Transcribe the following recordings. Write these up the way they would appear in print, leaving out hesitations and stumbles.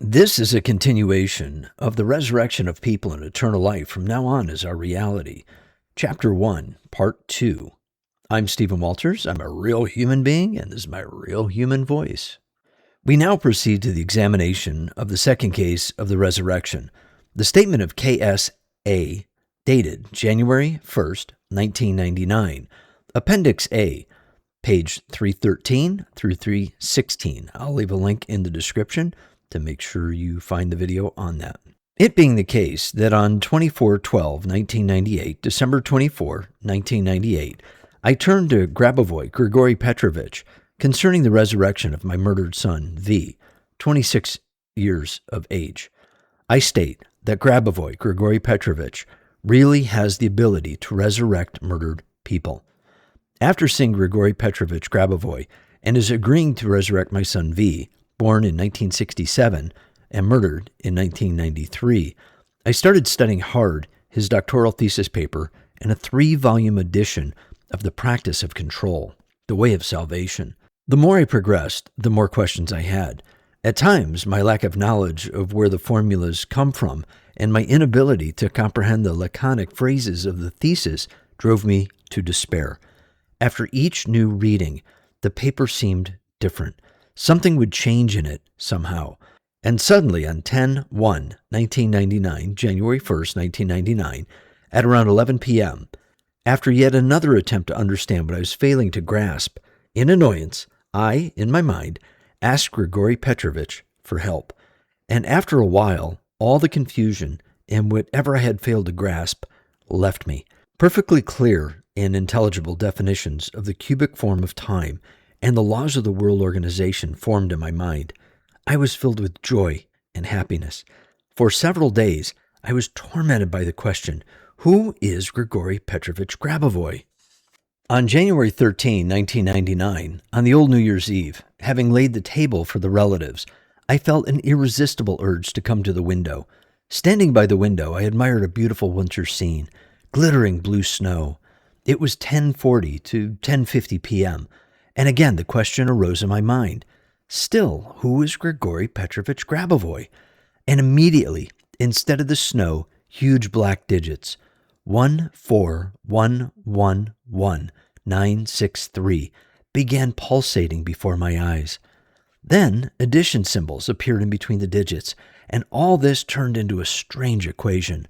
This is a continuation of the resurrection of people and eternal life from now on as our reality. Chapter 1, Part 2. I'm Stephen Walters. I'm a real human being, and this is my real human voice. We now proceed to the examination of the second case of the resurrection, the statement of KSA, dated January 1st, 1999. Appendix A, page 313 through 316. I'll leave a link in the description to make sure you find the video on that. It being the case that on 24/12/1998, December 24, 1998, I turned to Grabovoi Grigori Petrovich concerning the resurrection of my murdered son, V, 26 years of age. I state that Grabovoi Grigori Petrovich really has the ability to resurrect murdered people. After seeing Grigori Petrovich Grabovoi and is agreeing to resurrect my son V, born in 1967 and murdered in 1993, I started studying hard his doctoral thesis paper and a 3-volume edition of The Practice of Control, The Way of Salvation. The more I progressed, the more questions I had. At times, my lack of knowledge of where the formulas come from and my inability to comprehend the laconic phrases of the thesis drove me to despair. After each new reading, the paper seemed different. Something would change in it somehow. And suddenly on 10/1/1999, January 1st, 1999, at around 11 p.m., after yet another attempt to understand what I was failing to grasp, in annoyance, I, in my mind, asked Grigori Petrovich for help. And after a while, all the confusion and whatever I had failed to grasp left me. Perfectly clear and intelligible definitions of the cubic form of time and the laws of the world organization formed in my mind. I was filled with joy and happiness. For several days, I was tormented by the question, who is Grigori Petrovich Grabovoi? On January 13, 1999, on the old New Year's Eve, having laid the table for the relatives, I felt an irresistible urge to come to the window. Standing by the window, I admired a beautiful winter scene, glittering blue snow. It was 10:40 to 10:50 p.m., and again the question arose in my mind. Still, who is Grigori Petrovich Grabovoi? And immediately, instead of the snow, huge black digits. 14111 began pulsating before my eyes. Then addition symbols appeared in between the digits, and all this turned into a strange equation.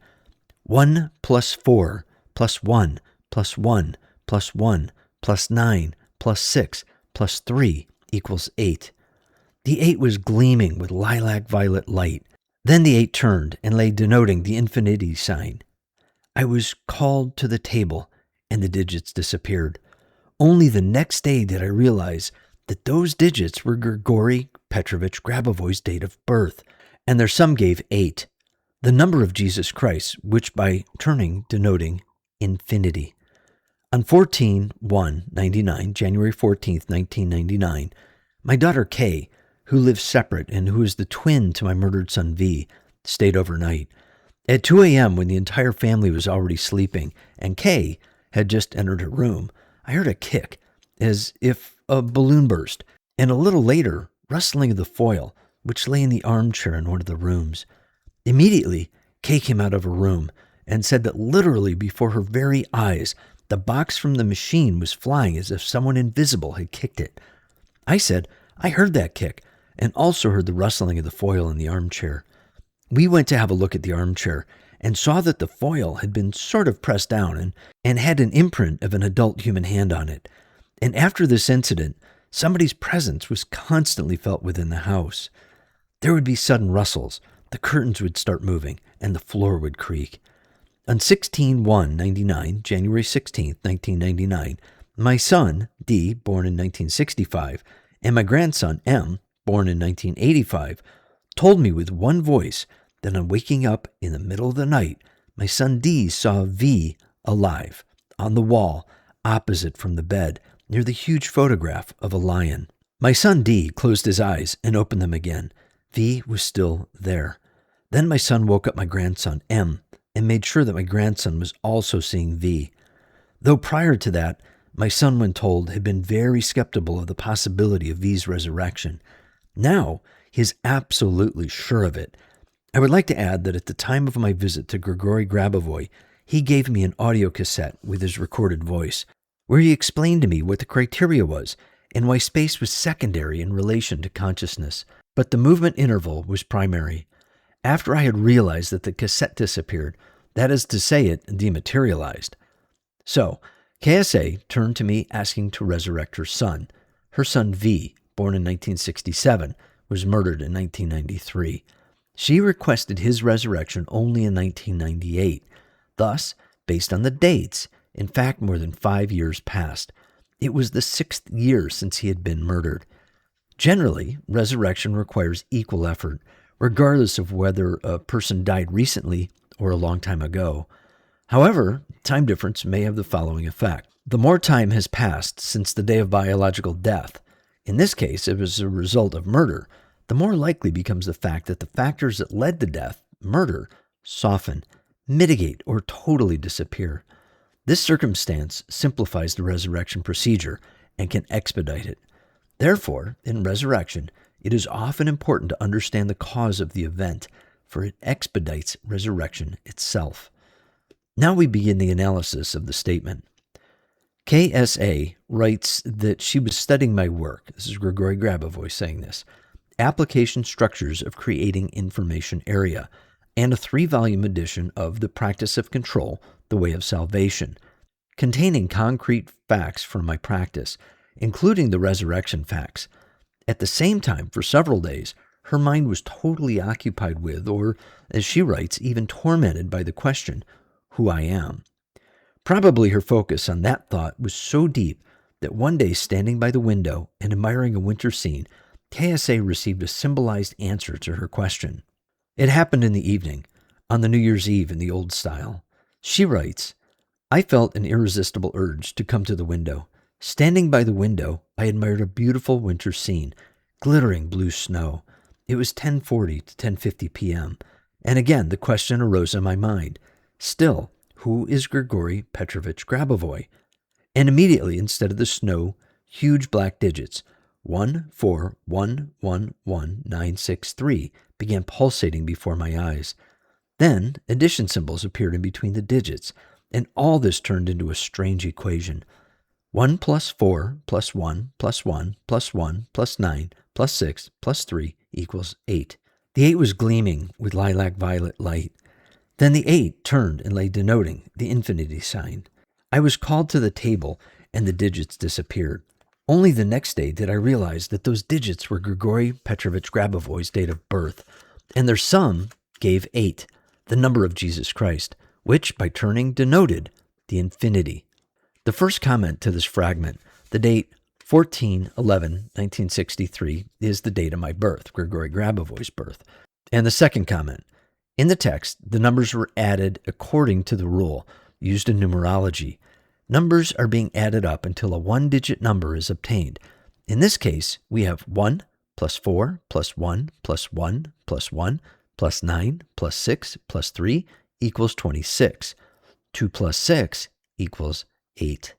1 plus 4 plus 1 plus 1 plus 1 plus 9 plus 6 plus 3 equals 8. The 8 was gleaming with lilac-violet light. Then the 8 turned and lay denoting the infinity sign. I was called to the table, and the digits disappeared. Only the next day did I realize that those digits were Grigori Petrovich Grabovoi's date of birth, and their sum gave 8, the number of Jesus Christ, which by turning denoting infinity. On 14/1/99, January 14th, 1999, my daughter Kay, who lives separate and who is the twin to my murdered son V, stayed overnight. At 2 a.m., when the entire family was already sleeping and Kay had just entered her room, I heard a kick, as if a balloon burst, and a little later, rustling of the foil, which lay in the armchair in one of the rooms. Immediately, Kay came out of her room and said that literally before her very eyes, the box from the machine was flying as if someone invisible had kicked it. I said, I heard that kick, and also heard the rustling of the foil in the armchair. We went to have a look at the armchair and saw that the foil had been sort of pressed down and had an imprint of an adult human hand on it. And after this incident, somebody's presence was constantly felt within the house. There would be sudden rustles, the curtains would start moving, and the floor would creak. On 16/1/99, January 16th, 1999, my son, D, born in 1965, and my grandson, M, born in 1985, told me with one voice that on waking up in the middle of the night, my son D saw V alive on the wall opposite from the bed near the huge photograph of a lion. My son D closed his eyes and opened them again. V was still there. Then my son woke up my grandson, M, and made sure that my grandson was also seeing V. Though prior to that, my son, when told, had been very skeptical of the possibility of V's resurrection. Now, He is absolutely sure of it. I would like to add that at the time of my visit to Grigori Grabovoi, he gave me an audio cassette with his recorded voice, where he explained to me what the criteria was and why space was secondary in relation to consciousness, but the movement interval was primary. After I had realized that the cassette disappeared, that is to say, it dematerialized. So, KSA turned to me asking to resurrect her son. Her son V, born in 1967, was murdered in 1993. She requested his resurrection only in 1998. Thus, based on the dates, in fact more than 5 years passed. It was the 6th year since he had been murdered. Generally, resurrection requires equal effort, regardless of whether a person died recently or a long time ago. However, time difference may have the following effect. The more time has passed since the day of biological death, in this case it was a result of murder, the more likely becomes the fact that the factors that led to death, murder, soften, mitigate, or totally disappear. This circumstance simplifies the resurrection procedure and can expedite it. Therefore, in resurrection, it is often important to understand the cause of the event, for it expedites resurrection itself. Now we begin the analysis of the statement. KSA writes that she was studying my work. This is Grigori Grabovoi saying this. Application Structures of Creating Information Area, and a 3-volume edition of The Practice of Control, The Way of Salvation, containing concrete facts from my practice, including the resurrection facts. At the same time, for several days, her mind was totally occupied with, or, as she writes, even tormented by the question, who I am. Probably her focus on that thought was so deep that one day, standing by the window and admiring a winter scene, KSA received a symbolized answer to her question. It happened in the evening, on the New Year's Eve in the old style. She writes, I felt an irresistible urge to come to the window. Standing by the window, I admired a beautiful winter scene, glittering blue snow. It was 10:40 to 10:50 p.m., and again the question arose in my mind. Still, who is Grigori Petrovich Grabovoi? And immediately, instead of the snow, huge black digits, 141111963, began pulsating before my eyes. Then, addition symbols appeared in between the digits, and all this turned into a strange equation. 1 plus 4 plus 1 plus 1 plus 1 plus 9 plus 6 plus 3 equals 8. The 8 was gleaming with lilac-violet light. Then the 8 turned and lay denoting the infinity sign. I was called to the table, and the digits disappeared. Only the next day did I realize that those digits were Grigori Petrovich Grabovoi's date of birth, and their sum gave 8, the number of Jesus Christ, which, by turning, denoted the infinity. The first comment to this fragment, the date 14/11/1963, is the date of my birth, Grigori Grabovoi's birth. And the second comment, in the text, the numbers were added according to the rule used in numerology. Numbers are being added up until a 1-digit number is obtained. In this case, we have 1 plus 4 plus 1 plus 1 plus 1 plus 9 plus 6 plus 3 equals 26. 2 plus 6 equals 8.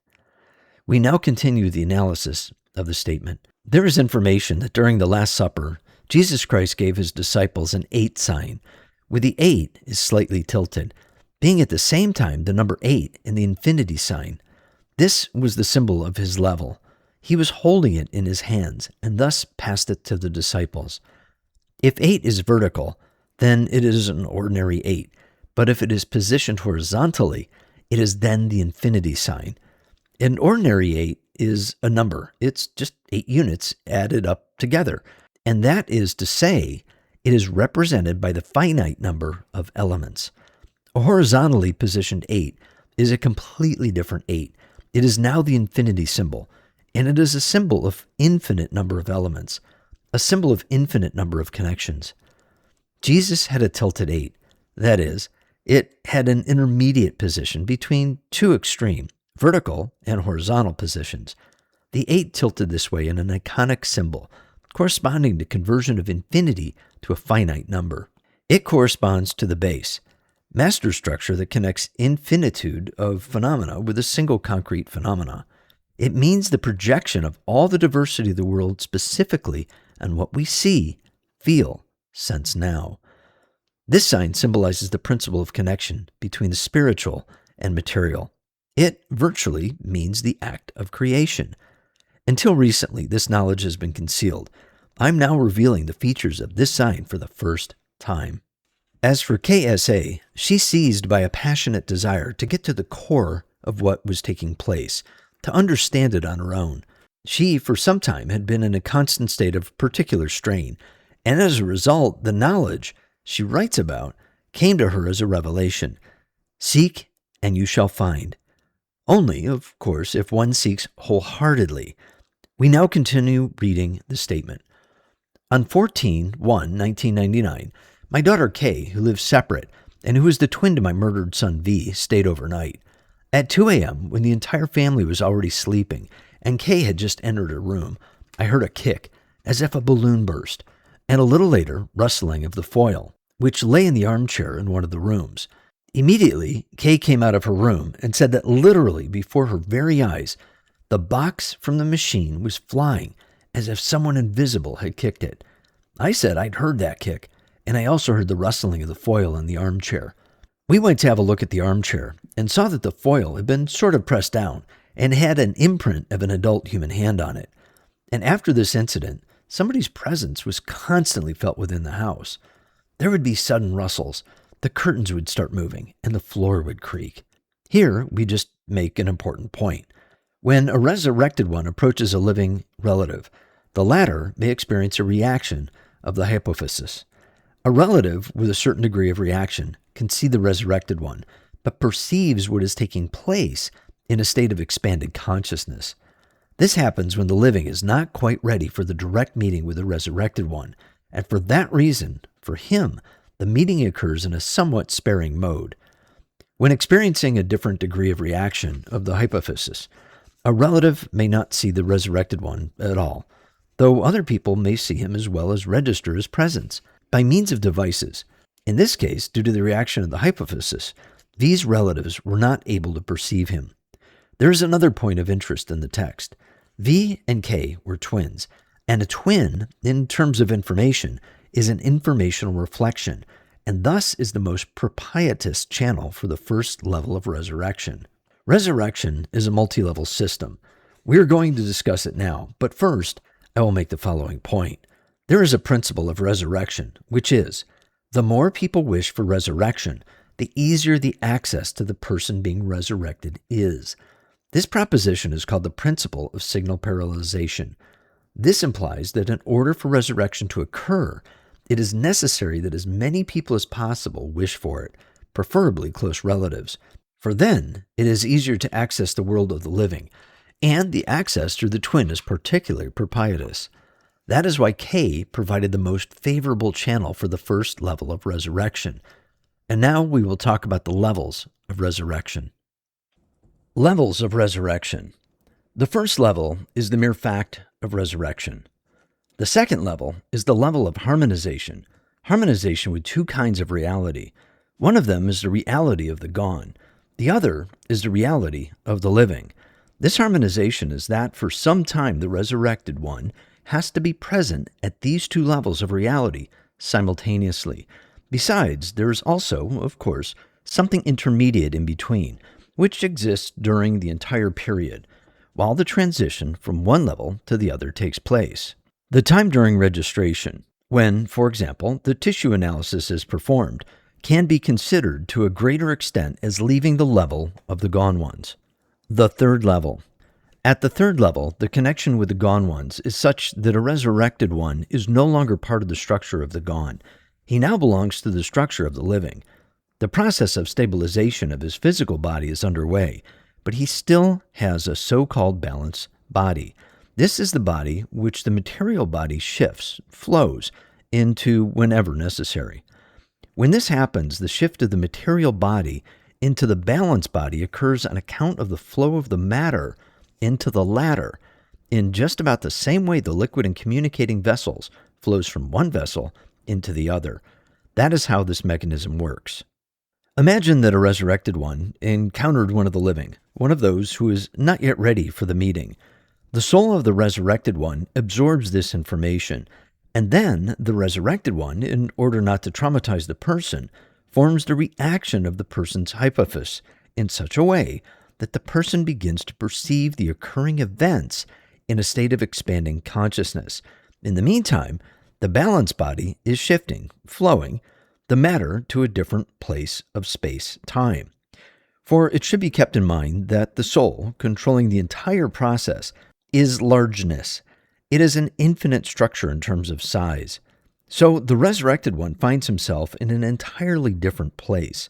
We now continue the analysis of the statement. There is information that during the Last Supper, Jesus Christ gave his disciples an 8 sign, where the 8 is slightly tilted, being at the same time the number 8 in the infinity sign. This was the symbol of his level. He was holding it in his hands and thus passed it to the disciples. If 8 is vertical, then it is an ordinary 8, but if it is positioned horizontally, it is then the infinity sign. An ordinary 8 is a number. It's just 8 units added up together. And that is to say, it is represented by the finite number of elements. A horizontally positioned 8 is a completely different 8. It is now the infinity symbol, and it is a symbol of infinite number of elements, a symbol of infinite number of connections. Jesus had a tilted 8. That is, it had an intermediate position between two extreme, vertical and horizontal positions. The 8 tilted this way in an iconic symbol, corresponding to conversion of infinity to a finite number. It corresponds to the base, master structure that connects infinitude of phenomena with a single concrete phenomena. It means the projection of all the diversity of the world specifically on what we see feel, sense now. This sign symbolizes the principle of connection between the spiritual and material. It virtually means the act of creation. Until recently, this knowledge has been concealed. I'm now revealing the features of this sign for the first time. As for KSA, she's seized by a passionate desire to get to the core of what was taking place, to understand it on her own. She, for some time, had been in a constant state of particular strain, and as a result, the knowledge she writes about came to her as a revelation. Seek, and you shall find. Only, of course, if one seeks wholeheartedly. We now continue reading the statement. On 14/1/1999, my daughter Kay, who lives separate and who is the twin to my murdered son V, stayed overnight. At 2 a.m., when the entire family was already sleeping and Kay had just entered her room, I heard a kick, as if a balloon burst, and a little later, rustling of the foil, which lay in the armchair in one of the rooms. Immediately, Kay came out of her room and said that literally before her very eyes, the box from the machine was flying as if someone invisible had kicked it. I said I'd heard that kick, and I also heard the rustling of the foil in the armchair. We went to have a look at the armchair and saw that the foil had been sort of pressed down and had an imprint of an adult human hand on it. And after this incident, somebody's presence was constantly felt within the house. There would be sudden rustles, the curtains would start moving, and the floor would creak. Here, we just make an important point. When a resurrected one approaches a living relative, the latter may experience a reaction of the hypophysis. A relative with a certain degree of reaction can see the resurrected one, but perceives what is taking place in a state of expanded consciousness. This happens when the living is not quite ready for the direct meeting with the resurrected one, and for that reason, for him, the meeting occurs in a somewhat sparing mode. When experiencing a different degree of reaction of the hypophysis, a relative may not see the resurrected one at all, though other people may see him as well as register his presence by means of devices. In this case, due to the reaction of the hypophysis, these relatives were not able to perceive him. There is another point of interest in the text. V and K were twins, and a twin, in terms of information, is an informational reflection, and thus is the most propitious channel for the first level of resurrection. Resurrection is a multi-level system. We are going to discuss it now, but first, I will make the following point. There is a principle of resurrection, which is, the more people wish for resurrection, the easier the access to the person being resurrected is. This proposition is called the principle of signal parallelization. This implies that in order for resurrection to occur, it is necessary that as many people as possible wish for it, preferably close relatives, for then it is easier to access the world of the living, and the access through the twin is particularly propitious. That is why K provided the most favorable channel for the first level of resurrection. And now we will talk about the levels of resurrection. Levels of resurrection. The first level is the mere fact of resurrection. The second level is the level of harmonization with two kinds of reality. One of them is the reality of the gone. The other is the reality of the living. This harmonization is that for some time the resurrected one has to be present at these two levels of reality simultaneously. Besides, there is also, of course, something intermediate in between, which exists during the entire period, while the transition from one level to the other takes place. The time during registration, when, for example, the tissue analysis is performed, can be considered to a greater extent as leaving the level of the gone ones. The third level. At the third level, the connection with the gone ones is such that a resurrected one is no longer part of the structure of the gone. He now belongs to the structure of the living. The process of stabilization of his physical body is underway, but he still has a so-called balanced body. This is the body which the material body shifts, flows, into whenever necessary. When this happens, the shift of the material body into the balanced body occurs on account of the flow of the matter into the latter, in just about the same way the liquid in communicating vessels flows from one vessel into the other. That is how this mechanism works. Imagine that a resurrected one encountered one of the living, one of those who is not yet ready for the meeting. The soul of the resurrected one absorbs this information, And then the resurrected one, in order not to traumatize the person, forms the reaction of the person's hypothesis in such a way that the person begins to perceive the occurring events in a state of expanding consciousness. In the meantime, the balance body is shifting, flowing, the matter to a different place of space-time. For it should be kept in mind that the soul, controlling the entire process, is largeness. It is an infinite structure in terms of size. So the resurrected one finds himself in an entirely different place.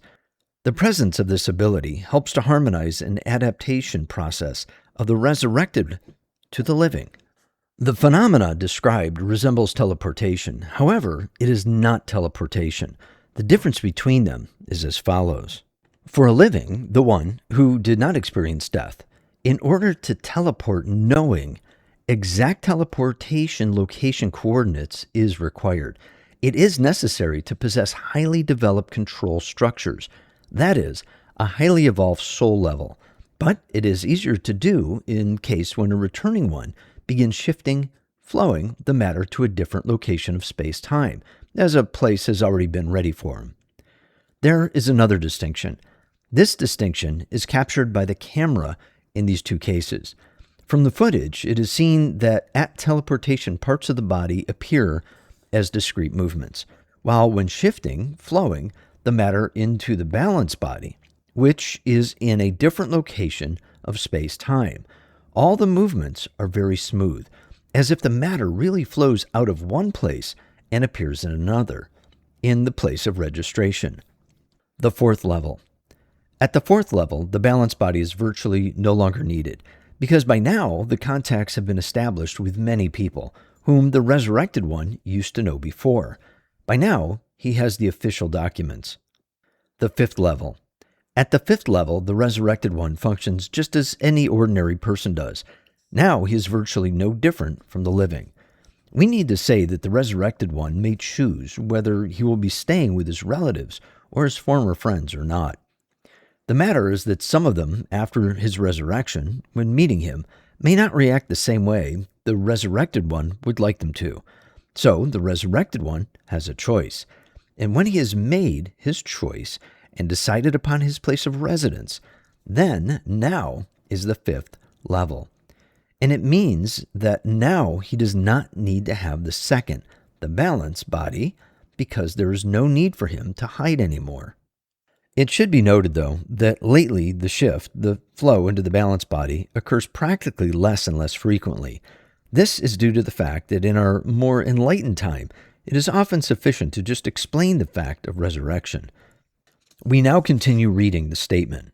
The presence of this ability helps to harmonize an adaptation process of the resurrected to the living. The phenomena described resembles teleportation. However, it is not teleportation. The difference between them is as follows. For a living, the one who did not experience death, in order to teleport knowing, exact teleportation location coordinates is required. It is necessary to possess highly developed control structures, that is, a highly evolved soul level. But it is easier to do in case when a returning one begins shifting, flowing the matter to a different location of space-time, as a place has already been ready for him. There is another distinction. This distinction is captured by the camera in these two cases. From the footage, it is seen that at teleportation, parts of the body appear as discrete movements, while when shifting, flowing the matter into the balance body, which is in a different location of space-time, all the movements are very smooth, as if the matter really flows out of one place and appears in another, in the place of registration. The fourth level. At the fourth level, the balance body is virtually no longer needed, because by now the contacts have been established with many people, whom the resurrected one used to know before. By now, he has the official documents. The fifth level. At the fifth level, the resurrected one functions just as any ordinary person does. Now he is virtually no different from the living. We need to say that the resurrected one may choose whether he will be staying with his relatives or his former friends or not. The matter is that some of them, after his resurrection, when meeting him, may not react the same way the resurrected one would like them to. So the resurrected one has a choice. And when he has made his choice and decided upon his place of residence, then now is the fifth level. And it means that now he does not need to have the second, the balance body, because there is no need for him to hide anymore. It should be noted, though, that lately the shift, the flow into the balance body, occurs practically less and less frequently. This is due to the fact that in our more enlightened time, it is often sufficient to just explain the fact of resurrection. We now continue reading the statement.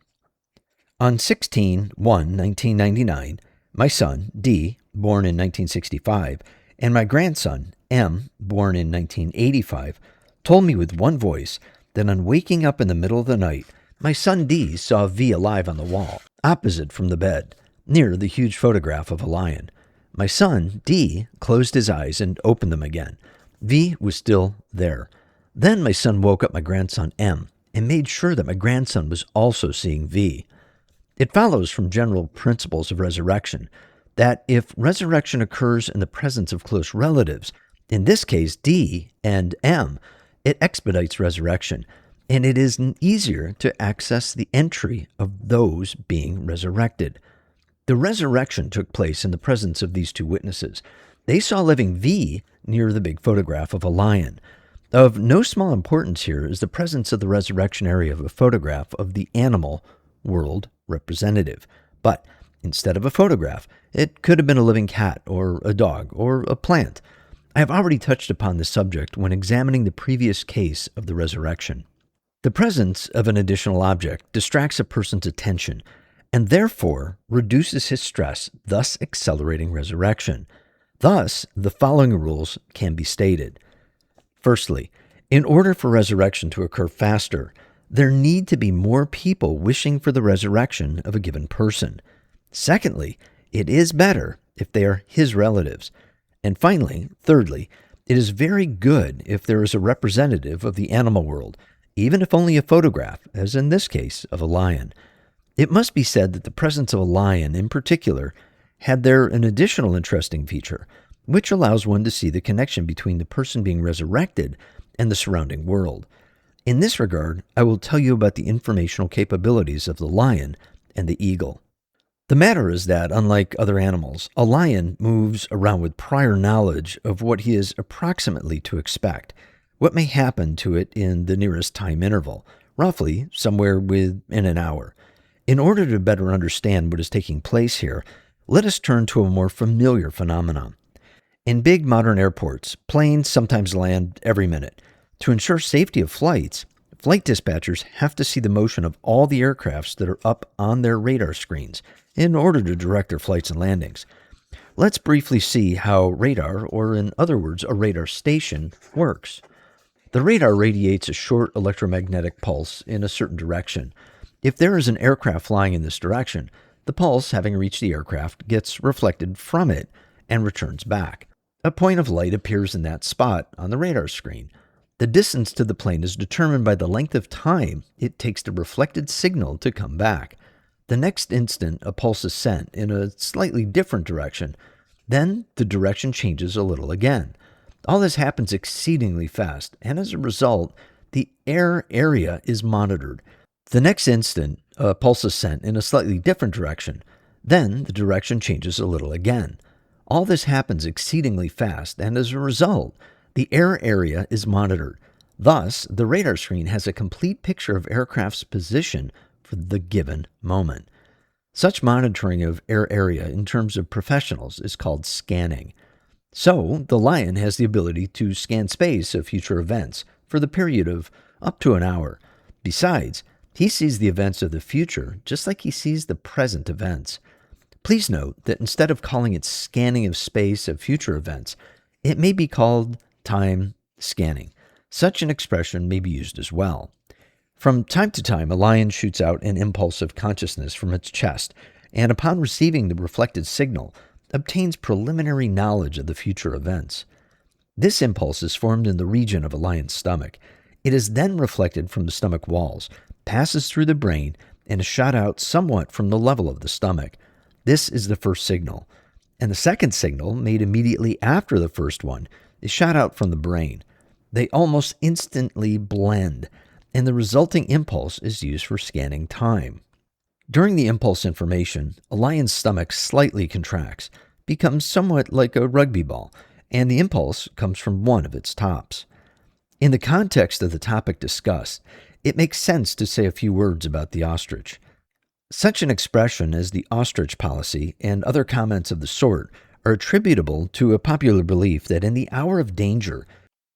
On 16/1/1999, my son, D, born in 1965, and my grandson, M, born in 1985, told me with one voice that on waking up in the middle of the night, my son D saw V alive on the wall, opposite from the bed, near the huge photograph of a lion. My son D closed his eyes and opened them again. V was still there. Then my son woke up my grandson M and made sure that my grandson was also seeing V. It follows from general principles of resurrection that if resurrection occurs in the presence of close relatives, in this case D and M, it expedites resurrection, and it is easier to access the entry of those being resurrected. The resurrection took place in the presence of these two witnesses. They saw living V near the big photograph of a lion. Of no small importance here is the presence of the resurrection area of a photograph of the animal world representative. But instead of a photograph, it could have been a living cat or a dog or a plant. I have already touched upon this subject when examining the previous case of the resurrection. The presence of an additional object distracts a person's attention and therefore reduces his stress, thus accelerating resurrection. Thus, the following rules can be stated. Firstly, in order for resurrection to occur faster, there need to be more people wishing for the resurrection of a given person. Secondly, it is better if they are his relatives. And finally, thirdly, it is very good if there is a representative of the animal world, even if only a photograph, as in this case of a lion. It must be said that the presence of a lion in particular had there an additional interesting feature. which allows one to see the connection between the person being resurrected and the surrounding world. In this regard, I will tell you about the informational capabilities of the lion and the eagle. The matter is that, unlike other animals, a lion moves around with prior knowledge of what he is approximately to expect, what may happen to it in the nearest time interval, roughly somewhere within an hour. In order to better understand what is taking place here, let us turn to a more familiar phenomenon. In big modern airports, planes sometimes land every minute. To ensure safety of flights, flight dispatchers have to see the motion of all the aircrafts that are up on their radar screens in order to direct their flights and landings. Let's briefly see how radar, or in other words, a radar station, works. The radar radiates a short electromagnetic pulse in a certain direction. If there is an aircraft flying in this direction, the pulse, having reached the aircraft, gets reflected from it and returns back. A point of light appears in that spot on the radar screen. The distance to the plane is determined by the length of time it takes the reflected signal to come back. The next instant, a pulse is sent in a slightly different direction. Then the direction changes a little again. All this happens exceedingly fast, and as a result, the air area is monitored. The next instant, a pulse is sent in a slightly different direction. Then the direction changes a little again. All this happens exceedingly fast, and as a result, the air area is monitored. Thus, the radar screen has a complete picture of aircraft's position for the given moment. Such monitoring of air area in terms of professionals is called scanning. So, the lion has the ability to scan space of future events for the period of up to an hour. Besides, he sees the events of the future just like he sees the present events. Please note that instead of calling it scanning of space of future events, it may be called time scanning. Such an expression may be used as well. From time to time, a lion shoots out an impulse of consciousness from its chest, and upon receiving the reflected signal, obtains preliminary knowledge of the future events. This impulse is formed in the region of a lion's stomach. It is then reflected from the stomach walls, passes through the brain, and is shot out somewhat from the level of the stomach. This is the first signal. And the second signal, made immediately after the first one, is shot out from the brain. They almost instantly blend, and the resulting impulse is used for scanning time. During the impulse information, a lion's stomach slightly contracts, becomes somewhat like a rugby ball, and the impulse comes from one of its tops. In the context of the topic discussed, it makes sense to say a few words about the ostrich. Such an expression as the ostrich policy and other comments of the sort are attributable to a popular belief that in the hour of danger,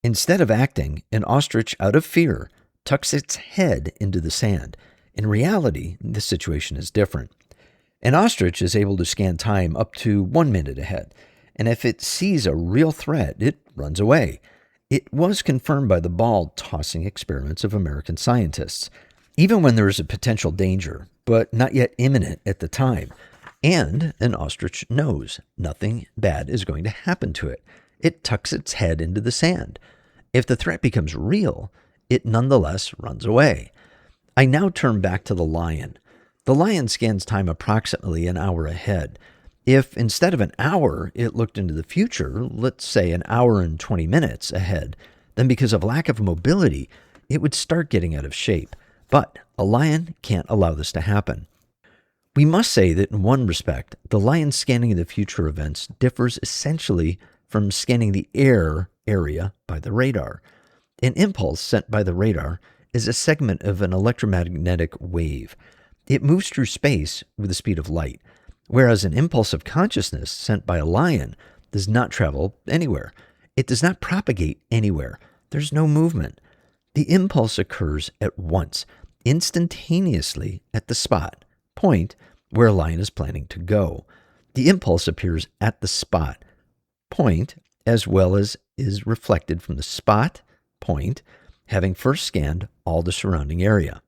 instead of acting, an ostrich, out of fear, tucks its head into the sand. In reality, the situation is different. An ostrich is able to scan time up to 1 minute ahead, and if it sees a real threat, it runs away. It was confirmed by the ball tossing experiments of American scientists. Even when there is a potential danger, but not yet imminent at the time, and an ostrich knows nothing bad is going to happen to it, it tucks its head into the sand. If the threat becomes real, it nonetheless runs away. I now turn back to the lion. The lion scans time approximately an hour ahead. If instead of an hour it looked into the future, let's say an hour and 20 minutes ahead, then because of lack of mobility, it would start getting out of shape. But a lion can't allow this to happen. We must say that in one respect, the lion's scanning of the future events differs essentially from scanning the air area by the radar. An impulse sent by the radar is a segment of an electromagnetic wave. It moves through space with the speed of light, whereas an impulse of consciousness sent by a lion does not travel anywhere. It does not propagate anywhere. There's no movement. The impulse occurs at once, instantaneously at the spot, point, where a lion is planning to go. The impulse appears at the spot, point, as well as is reflected from the spot, point, having first scanned all the surrounding area.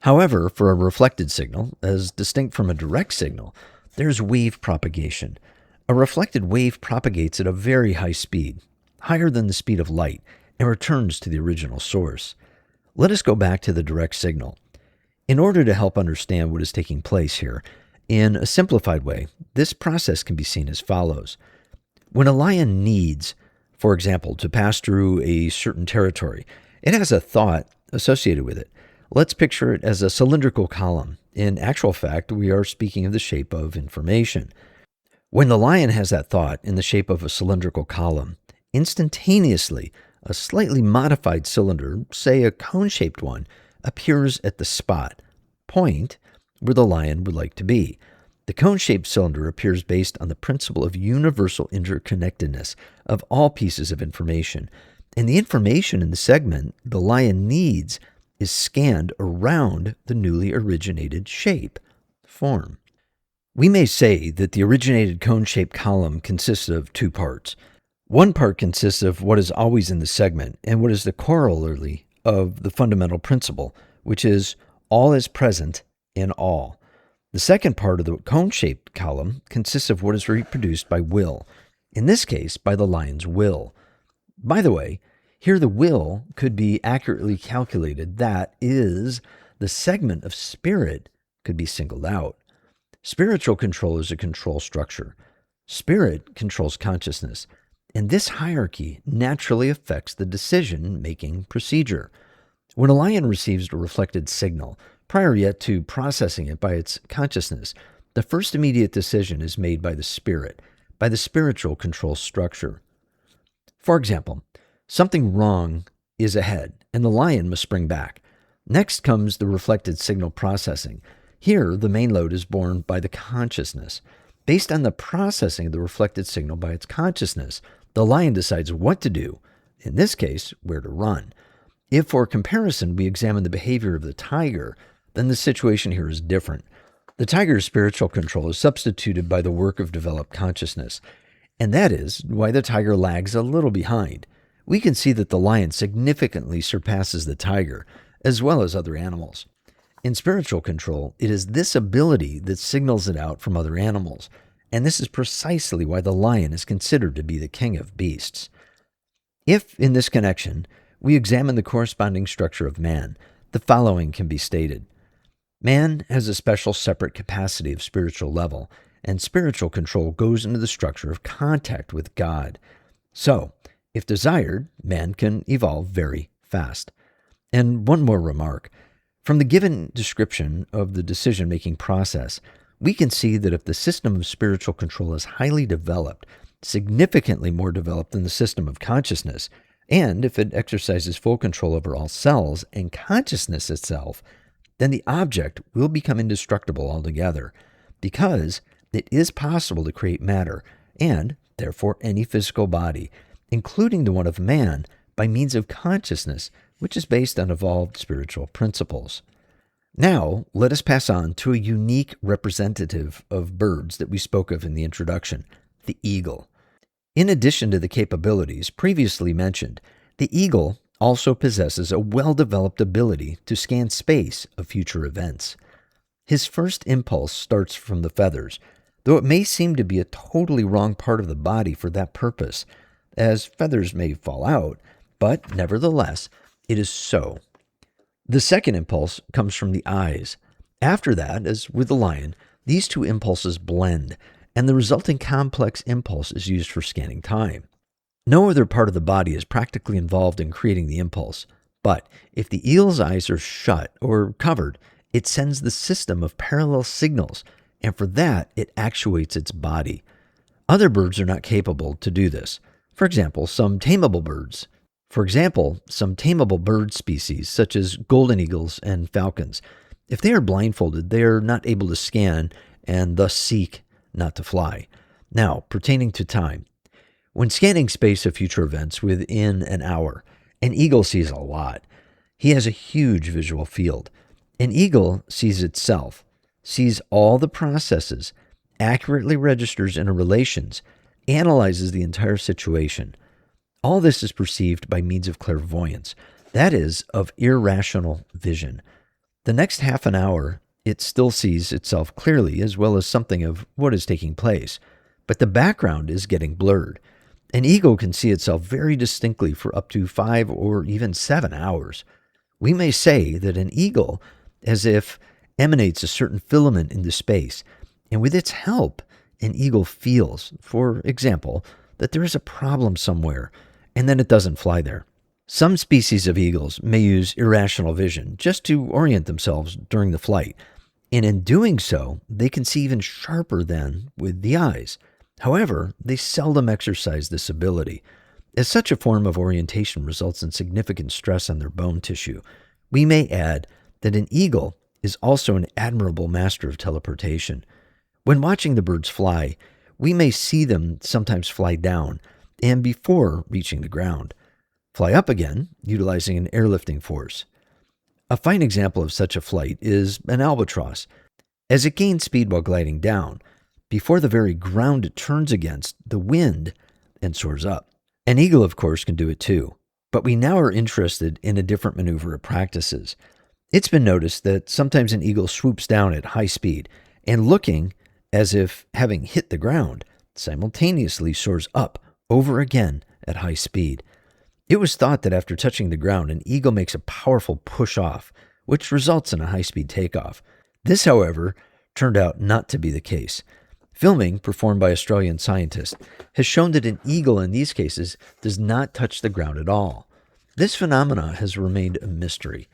However, for a reflected signal, as distinct from a direct signal, there's wave propagation. A reflected wave propagates at a very high speed, higher than the speed of light, and returns to the original source. Let us go back to the direct signal. In order to help understand what is taking place here, in a simplified way, this process can be seen as follows. When a lion needs, for example, to pass through a certain territory, it has a thought associated with it. Let's picture it as a cylindrical column. In actual fact, we are speaking of the shape of information. When the lion has that thought in the shape of a cylindrical column, instantaneously, a slightly modified cylinder, say a cone-shaped one, appears at the spot, point, where the lion would like to be. The cone-shaped cylinder appears based on the principle of universal interconnectedness of all pieces of information, and the information in the segment the lion needs is scanned around the newly originated shape, form. We may say that the originated cone-shaped column consists of two parts. One part consists of what is always in the segment and what is the corollary of the fundamental principle, which is all is present in all. The second part of the cone-shaped column consists of what is reproduced by will, in this case by the lion's will. By the way, here the will could be accurately calculated, that is, the segment of spirit could be singled out. Spiritual control is a control structure. Spirit controls consciousness, and this hierarchy naturally affects the decision-making procedure. When a lion receives a reflected signal, prior yet to processing it by its consciousness, the first immediate decision is made by the spirit, by the spiritual control structure. For example, something wrong is ahead, and the lion must spring back. Next comes the reflected signal processing. Here, the main load is borne by the consciousness. Based on the processing of the reflected signal by its consciousness, the lion decides what to do, in this case, where to run. If, for comparison, we examine the behavior of the tiger, then the situation here is different. The tiger's spiritual control is substituted by the work of developed consciousness, and that is why the tiger lags a little behind. We can see that the lion significantly surpasses the tiger, as well as other animals. In spiritual control, it is this ability that signals it out from other animals, and this is precisely why the lion is considered to be the king of beasts. If, in this connection, we examine the corresponding structure of man, the following can be stated. Man has a special separate capacity of spiritual level, and spiritual control goes into the structure of contact with God. So, if desired, man can evolve very fast. And one more remark. From the given description of the decision-making process, we can see that if the system of spiritual control is highly developed, significantly more developed than the system of consciousness, and if it exercises full control over all cells and consciousness itself, then the object will become indestructible altogether, because it is possible to create matter, and therefore any physical body, including the one of man, by means of consciousness, which is based on evolved spiritual principles. Now, let us pass on to a unique representative of birds that we spoke of in the introduction, the eagle. In addition to the capabilities previously mentioned, the eagle also possesses a well-developed ability to scan space of future events. His first impulse starts from the feathers, though it may seem to be a totally wrong part of the body for that purpose, as feathers may fall out, but nevertheless, it is so. The second impulse comes from the eyes. After that, as with the lion, these two impulses blend, and the resulting complex impulse is used for scanning time. No other part of the body is practically involved in creating the impulse, but if the eagle's eyes are shut or covered, it sends the system of parallel signals, and for that, it actuates its body. Other birds are not capable to do this. For example, some tameable bird species, such as golden eagles and falcons, if they are blindfolded, they are not able to scan and thus seek not to fly. Now, pertaining to time, when scanning space of future events within an hour, an eagle sees a lot. He has a huge visual field. An eagle sees itself, sees all the processes, accurately registers interrelations, analyzes the entire situation. All this is perceived by means of clairvoyance, that is, of irrational vision. The next half an hour, it still sees itself clearly, as well as something of what is taking place, but the background is getting blurred. An eagle can see itself very distinctly for up to 5 or even 7 hours. We may say that an eagle, as if emanates a certain filament into space, and with its help, an eagle feels, for example, that there is a problem somewhere, and then it doesn't fly there. Some species of eagles may use irrational vision just to orient themselves during the flight, and in doing so, they can see even sharper than with the eyes. However, they seldom exercise this ability, as such a form of orientation results in significant stress on their bone tissue. We may add that an eagle is also an admirable master of teleportation. When watching the birds fly, we may see them sometimes fly down and before reaching the ground, fly up again, utilizing an airlifting force. A fine example of such a flight is an albatross. As it gains speed while gliding down, before the very ground it turns against, the wind, and soars up. An eagle, of course, can do it too, but we now are interested in a different maneuver it practices. It's been noticed that sometimes an eagle swoops down at high speed and, looking as if having hit the ground, simultaneously soars up over again at high speed. It was thought that after touching the ground, an eagle makes a powerful push off, which results in a high-speed takeoff. This, however, turned out not to be the case. Filming performed by Australian scientists has shown that an eagle in these cases does not touch the ground at all. This phenomena has remained a mystery.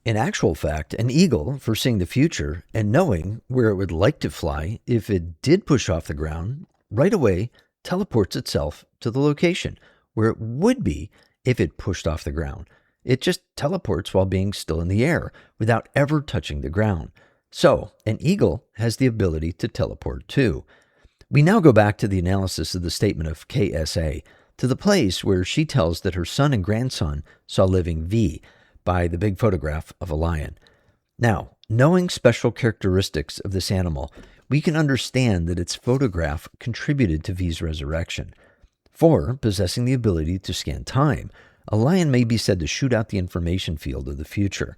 In actual fact, an eagle, foreseeing the future and knowing where it would like to fly if it did push off the ground, right away teleports itself to the location where it would be if it pushed off the ground. It just teleports while being still in the air without ever touching the ground. So, an eagle has the ability to teleport too. We now go back to the analysis of the statement of KSA, to the place where she tells that her son and grandson saw living V by the big photograph of a lion. Now, knowing special characteristics of this animal, we can understand that its photograph contributed to V's resurrection. For possessing the ability to scan time, a lion may be said to shoot out the information field of the future,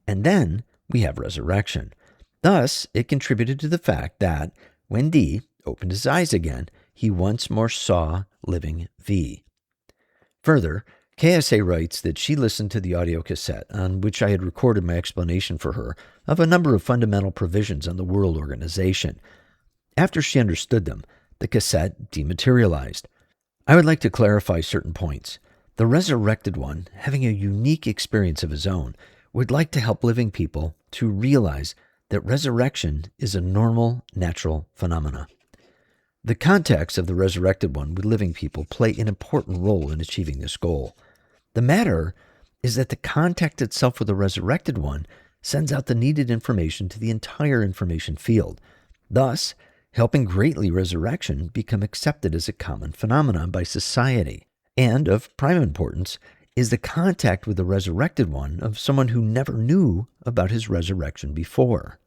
and then we have resurrection. Thus, it contributed to the fact that, when D opened his eyes again, he once more saw living V. Further, KSA writes that she listened to the audio cassette on which I had recorded my explanation for her of a number of fundamental provisions on the world organization. After she understood them, the cassette dematerialized. I would like to clarify certain points. The resurrected one, having a unique experience of his own, would like to help living people to realize that resurrection is a normal, natural phenomena. The contacts of the resurrected one with living people play an important role in achieving this goal. The matter is that the contact itself with the resurrected one sends out the needed information to the entire information field, thus helping greatly resurrection become accepted as a common phenomenon by society. And of prime importance is the contact with the resurrected one of someone who never knew about his resurrection before.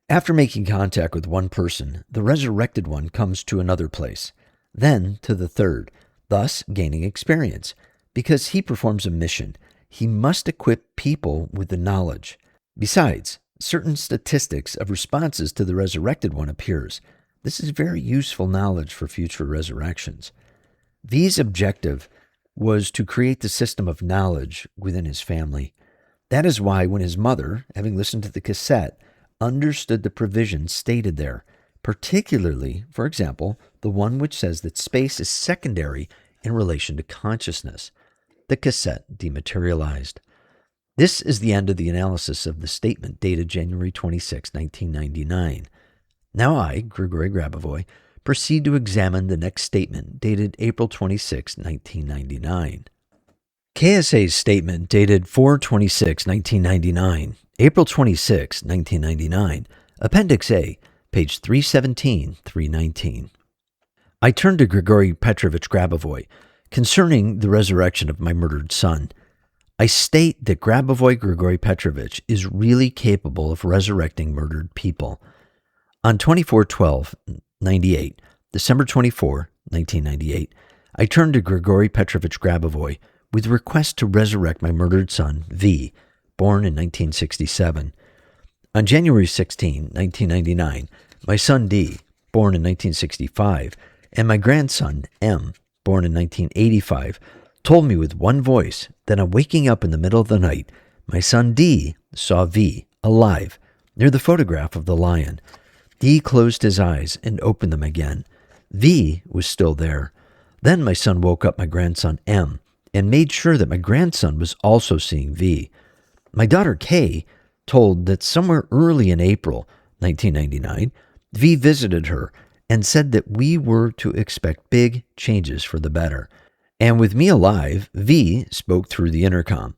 After making contact with one person, the resurrected one comes to another place, then to the third, thus gaining experience. Because he performs a mission, he must equip people with the knowledge. Besides, certain statistics of responses to the resurrected one appears. This is very useful knowledge for future resurrections. V's objective was to create the system of knowledge within his family. That is why when his mother, having listened to the cassette, understood the provisions stated there, particularly, for example, the one which says that space is secondary in relation to consciousness, the cassette dematerialized. This is the end of the analysis of the statement dated January 26, 1999. Now I, Grigori Grabovoi, proceed to examine the next statement dated April 26, 1999. KSA's statement dated 4/26/1999, April 26, 1999, Appendix A, page 317, 319. I turn to Grigori Petrovich Grabovoi concerning the resurrection of my murdered son. I state that Grabovoi Grigori Petrovich is really capable of resurrecting murdered people. On 24/12/98, December 24, 1998, I turned to Grigori Petrovich Grabovoi with request to resurrect my murdered son, V, born in 1967. On January 16, 1999, my son D, born in 1965, and my grandson M, born in 1985, told me with one voice that on waking up in the middle of the night, my son D saw V alive near the photograph of the lion. D closed his eyes and opened them again. V was still there. Then my son woke up my grandson M and made sure that my grandson was also seeing V. My daughter K told that somewhere early in April 1999, V visited her and said that we were to expect big changes for the better. And with me alive, V spoke through the intercom.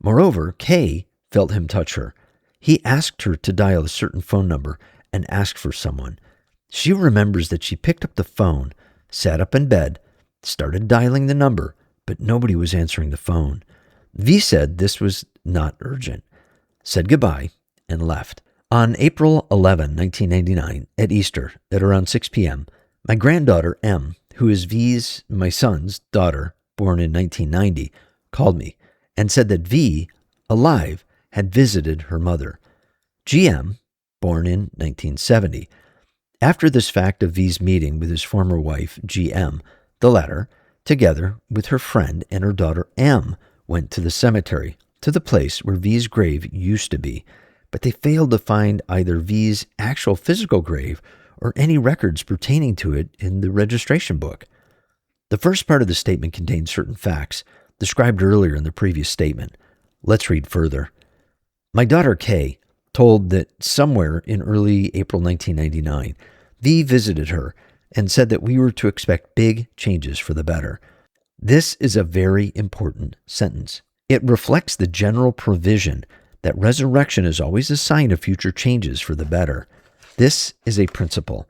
Moreover, K felt him touch her. He asked her to dial a certain phone number and ask for someone. She remembers that she picked up the phone, sat up in bed, started dialing the number, but nobody was answering the phone. V said this was not urgent, said goodbye, and left. On April 11, 1999, at Easter, at around 6 p.m., my granddaughter M, who is my son's daughter, born in 1990, called me and said that V, alive, had visited her mother, GM, born in 1970. After this fact of V's meeting with his former wife, GM, the latter, together with her friend and her daughter M, went to the cemetery, to the place where V's grave used to be, but they failed to find either V's actual physical grave or any records pertaining to it in the registration book. The first part of the statement contains certain facts described earlier in the previous statement. Let's read further. My daughter Kay told that somewhere in early April 1999, V visited her and said that we were to expect big changes for the better. This is a very important sentence. It reflects the general provision that resurrection is always a sign of future changes for the better. This is a principle.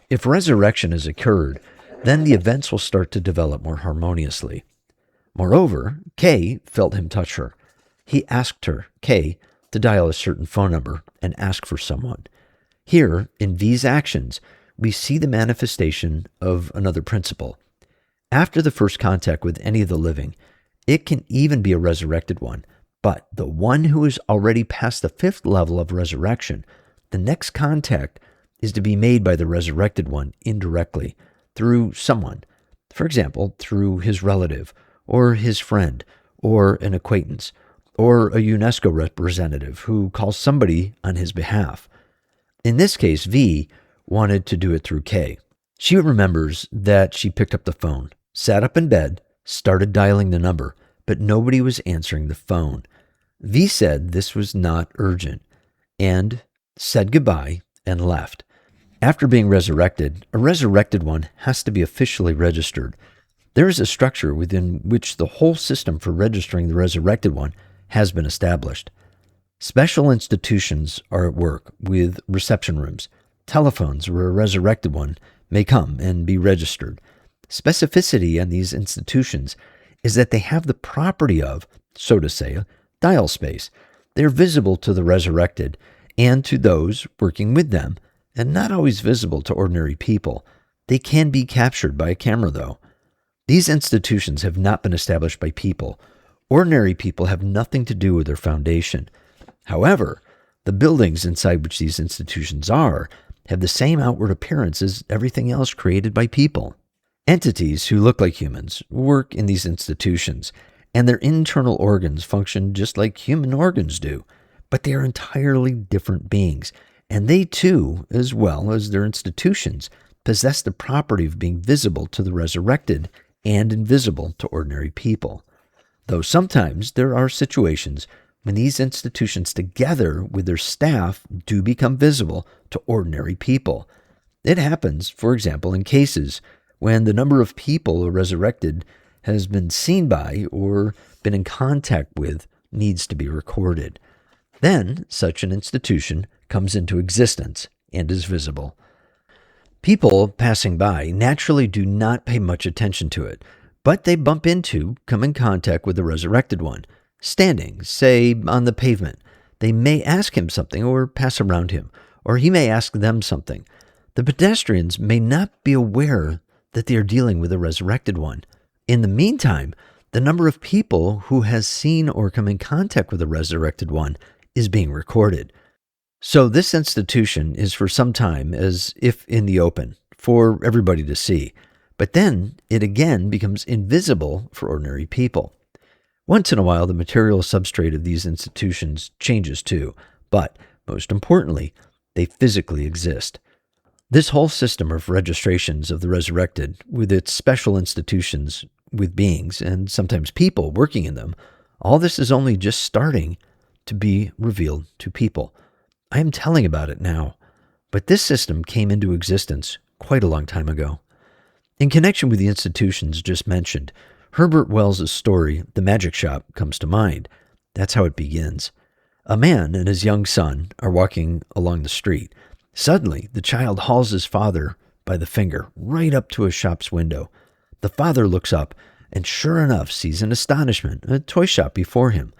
If resurrection has occurred, then the events will start to develop more harmoniously. Moreover, Kay felt him touch her. He asked her, Kay, to dial a certain phone number and ask for someone. Here, in V's actions, we see the manifestation of another principle. After the first contact with any of the living, it can even be a resurrected one, but the one who is already past the fifth level of resurrection, the next contact is to be made by the resurrected one indirectly, through someone. For example, through his relative, or his friend, or an acquaintance, or a UNESCO representative who calls somebody on his behalf. In this case, V wanted to do it through K. She remembers that she picked up the phone, sat up in bed, started dialing the number, but nobody was answering the phone. V said this was not urgent, and said goodbye and left. After being resurrected, a resurrected one has to be officially registered. There is a structure within which the whole system for registering the resurrected one has been established. Special institutions are at work with reception rooms, telephones where a resurrected one may come and be registered. Specificity in these institutions is that they have the property of, so to say, a dial space. They are visible to the resurrected and to those working with them, and not always visible to ordinary people. They can be captured by a camera, though. These institutions have not been established by people. Ordinary people have nothing to do with their foundation. However, the buildings inside which these institutions are have the same outward appearance as everything else created by people. Entities who look like humans work in these institutions, and their internal organs function just like human organs do, but they are entirely different beings, and they too, as well as their institutions, possess the property of being visible to the resurrected and invisible to ordinary people. Though sometimes there are situations when these institutions together with their staff do become visible to ordinary people. It happens, for example, in cases when the number of people resurrected has been seen by or been in contact with needs to be recorded. Then such an institution comes into existence and is visible. People passing by naturally do not pay much attention to it, but they bump into, come in contact with the resurrected one. Standing, say, on the pavement, they may ask him something or pass around him, or he may ask them something. The pedestrians may not be aware that they are dealing with a resurrected one. In the meantime, the number of people who has seen or come in contact with the resurrected one is being recorded. So this institution is for some time as if in the open, for everybody to see. But then it again becomes invisible for ordinary people. Once in a while, the material substrate of these institutions changes too, but most importantly, they physically exist. This whole system of registrations of the resurrected, with its special institutions with beings and sometimes people working in them, all this is only just starting to be revealed to people. I am telling about it now, but this system came into existence quite a long time ago. In connection with the institutions just mentioned, Herbert Wells' story, The Magic Shop, comes to mind. That's how it begins. A man and his young son are walking along the street. Suddenly, the child hauls his father by the finger right up to a shop's window. The father looks up and sure enough sees in astonishment a toy shop before him.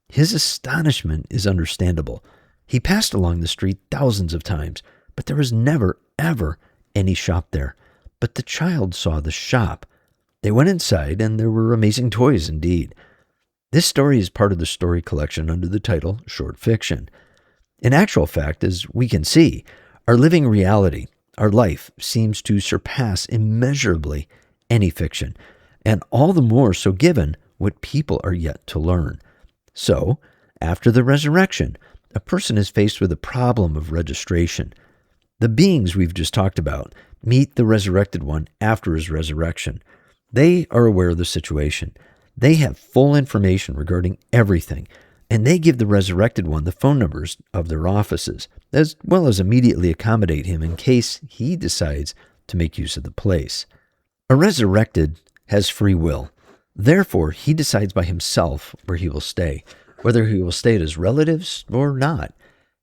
His astonishment is understandable. He passed along the street thousands of times, but there was never, ever any shop there. But the child saw the shop. They went inside, and there were amazing toys indeed. This story is part of the story collection under the title Short Fiction. In actual fact, as we can see, our living reality, our life, seems to surpass immeasurably any fiction, and all the more so given what people are yet to learn. So, after the resurrection, a person is faced with a problem of registration. The beings we've just talked about meet the resurrected one after his resurrection. They are aware of the situation. They have full information regarding everything, and they give the resurrected one the phone numbers of their offices, as well as immediately accommodate him in case he decides to make use of the place. A resurrected has free will. Therefore, he decides by himself where he will stay, whether he will stay at his relatives or not.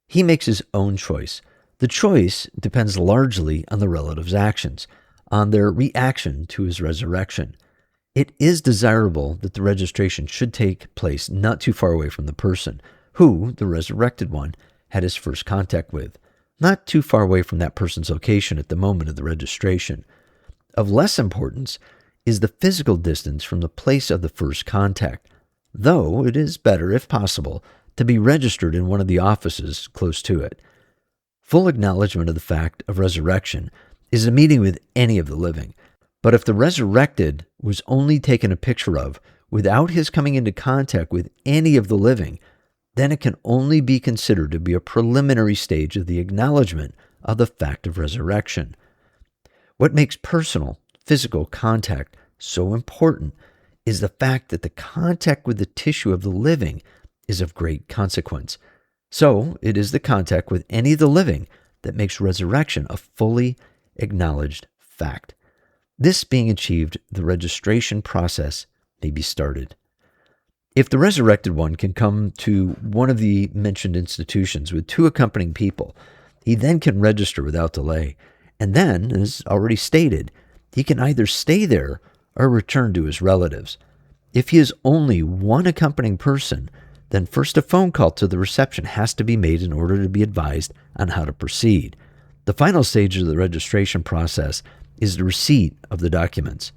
He makes his own choice. The choice depends largely on the relatives' actions, on their reaction to his resurrection. It is desirable that the registration should take place not too far away from the person who, the resurrected one, had his first contact with, not too far away from that person's location at the moment of the registration. Of less importance is the physical distance from the place of the first contact, though it is better, if possible, to be registered in one of the offices close to it. Full acknowledgement of the fact of resurrection is a meeting with any of the living. But if the resurrected was only taken a picture of without his coming into contact with any of the living, then it can only be considered to be a preliminary stage of the acknowledgement of the fact of resurrection. What makes personal, physical contact so important is the fact that the contact with the tissue of the living is of great consequence. So it is the contact with any of the living that makes resurrection a fully acknowledged fact. This being achieved, the registration process may be started. If the resurrected one can come to one of the mentioned institutions with 2 accompanying people, he then can register without delay. And then, as already stated, he can either stay there or return to his relatives. If he is only one accompanying person, then first a phone call to the reception has to be made in order to be advised on how to proceed. The final stage of the registration process is the receipt of the documents.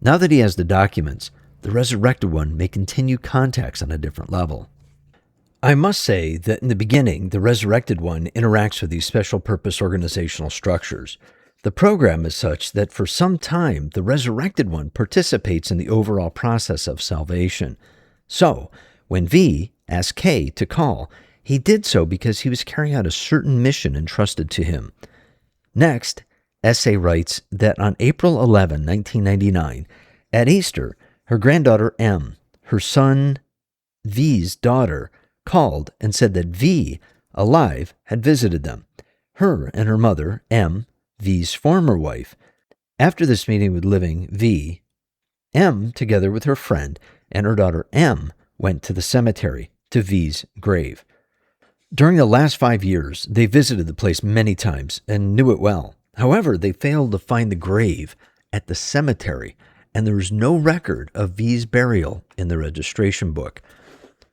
Now that he has the documents, the resurrected one may continue contacts on a different level. I must say that in the beginning, the resurrected one interacts with these special purpose organizational structures. The program is such that for some time, the resurrected one participates in the overall process of salvation. So, when V asked K to call, he did so because he was carrying out a certain mission entrusted to him. Next, S.A. writes that on April 11, 1999, at Easter, her granddaughter M, her son V's daughter, called and said that V, alive, had visited them, her and her mother, M, V's former wife. After this meeting with living V, M, together with her friend and her daughter M, went to the cemetery, to V's grave. During the last 5 years, they visited the place many times and knew it well. However, they failed to find the grave at the cemetery, and there is no record of V's burial in the registration book.